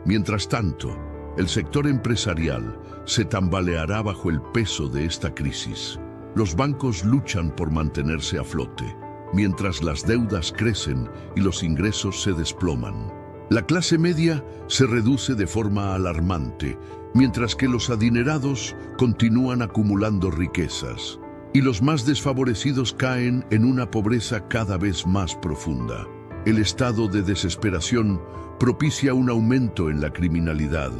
Mientras tanto, el sector empresarial se tambaleará bajo el peso de esta crisis. Los bancos luchan por mantenerse a flote, mientras las deudas crecen y los ingresos se desploman. La clase media se reduce de forma alarmante, mientras que los adinerados continúan acumulando riquezas, y los más desfavorecidos caen en una pobreza cada vez más profunda. El estado de desesperación propicia un aumento en la criminalidad,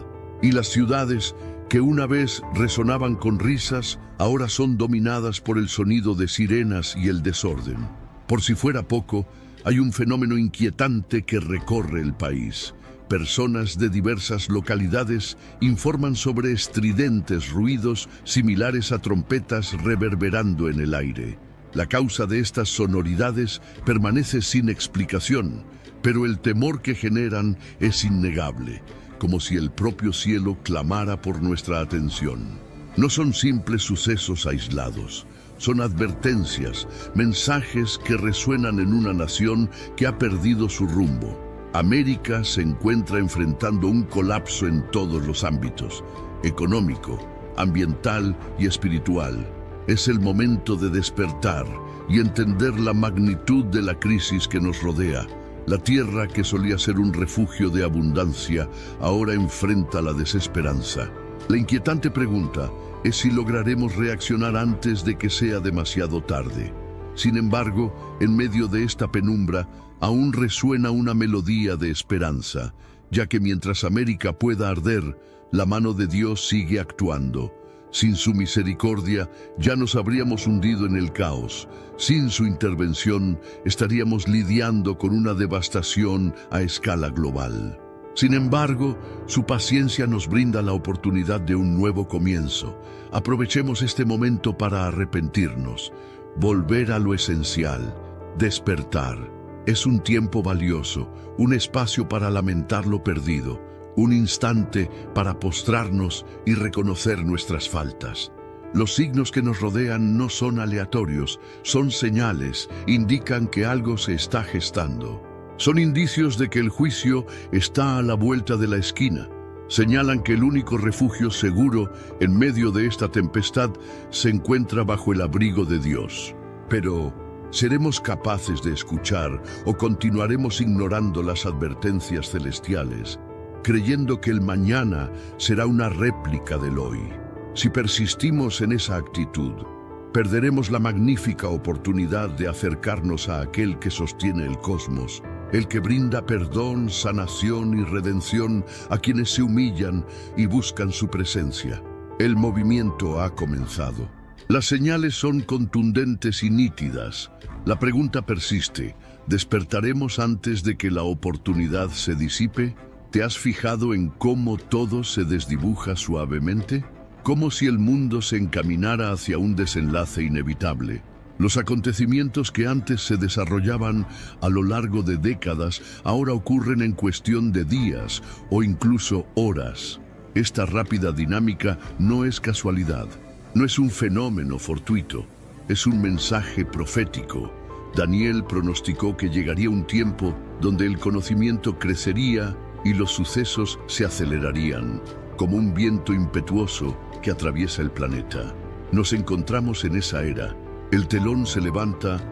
y las ciudades, que una vez resonaban con risas, ahora son dominadas por el sonido de sirenas y el desorden. Por si fuera poco, hay un fenómeno inquietante que recorre el país. Personas de diversas localidades informan sobre estridentes ruidos similares a trompetas reverberando en el aire. La causa de estas sonoridades permanece sin explicación, pero el temor que generan es innegable, como si el propio cielo clamara por nuestra atención. No son simples sucesos aislados, son advertencias, mensajes que resuenan en una nación que ha perdido su rumbo. América se encuentra enfrentando un colapso en todos los ámbitos, económico, ambiental y espiritual. Es el momento de despertar y entender la magnitud de la crisis que nos rodea. La tierra, que solía ser un refugio de abundancia, ahora enfrenta la desesperanza. La inquietante pregunta es si lograremos reaccionar antes de que sea demasiado tarde. Sin embargo, en medio de esta penumbra, aún resuena una melodía de esperanza, ya que mientras América pueda arder, la mano de Dios sigue actuando. Sin su misericordia, ya nos habríamos hundido en el caos. Sin su intervención, estaríamos lidiando con una devastación a escala global. Sin embargo, su paciencia nos brinda la oportunidad de un nuevo comienzo. Aprovechemos este momento para arrepentirnos, volver a lo esencial, despertar. Es un tiempo valioso, un espacio para lamentar lo perdido, un instante para postrarnos y reconocer nuestras faltas. Los signos que nos rodean no son aleatorios, son señales, indican que algo se está gestando. Son indicios de que el juicio está a la vuelta de la esquina. Señalan que el único refugio seguro en medio de esta tempestad se encuentra bajo el abrigo de Dios. Pero, ¿seremos capaces de escuchar o continuaremos ignorando las advertencias celestiales, creyendo que el mañana será una réplica del hoy? Si persistimos en esa actitud, perderemos la magnífica oportunidad de acercarnos a aquel que sostiene el cosmos, el que brinda perdón, sanación y redención a quienes se humillan y buscan su presencia. El movimiento ha comenzado. Las señales son contundentes y nítidas. La pregunta persiste: ¿despertaremos antes de que la oportunidad se disipe? ¿Te has fijado en cómo todo se desdibuja suavemente? Como si el mundo se encaminara hacia un desenlace inevitable. Los acontecimientos que antes se desarrollaban a lo largo de décadas ahora ocurren en cuestión de días o incluso horas. Esta rápida dinámica no es casualidad, no es un fenómeno fortuito, es un mensaje profético. Daniel pronosticó que llegaría un tiempo donde el conocimiento crecería y los sucesos se acelerarían, como un viento impetuoso que atraviesa el planeta. Nos encontramos en esa era. El telón se levanta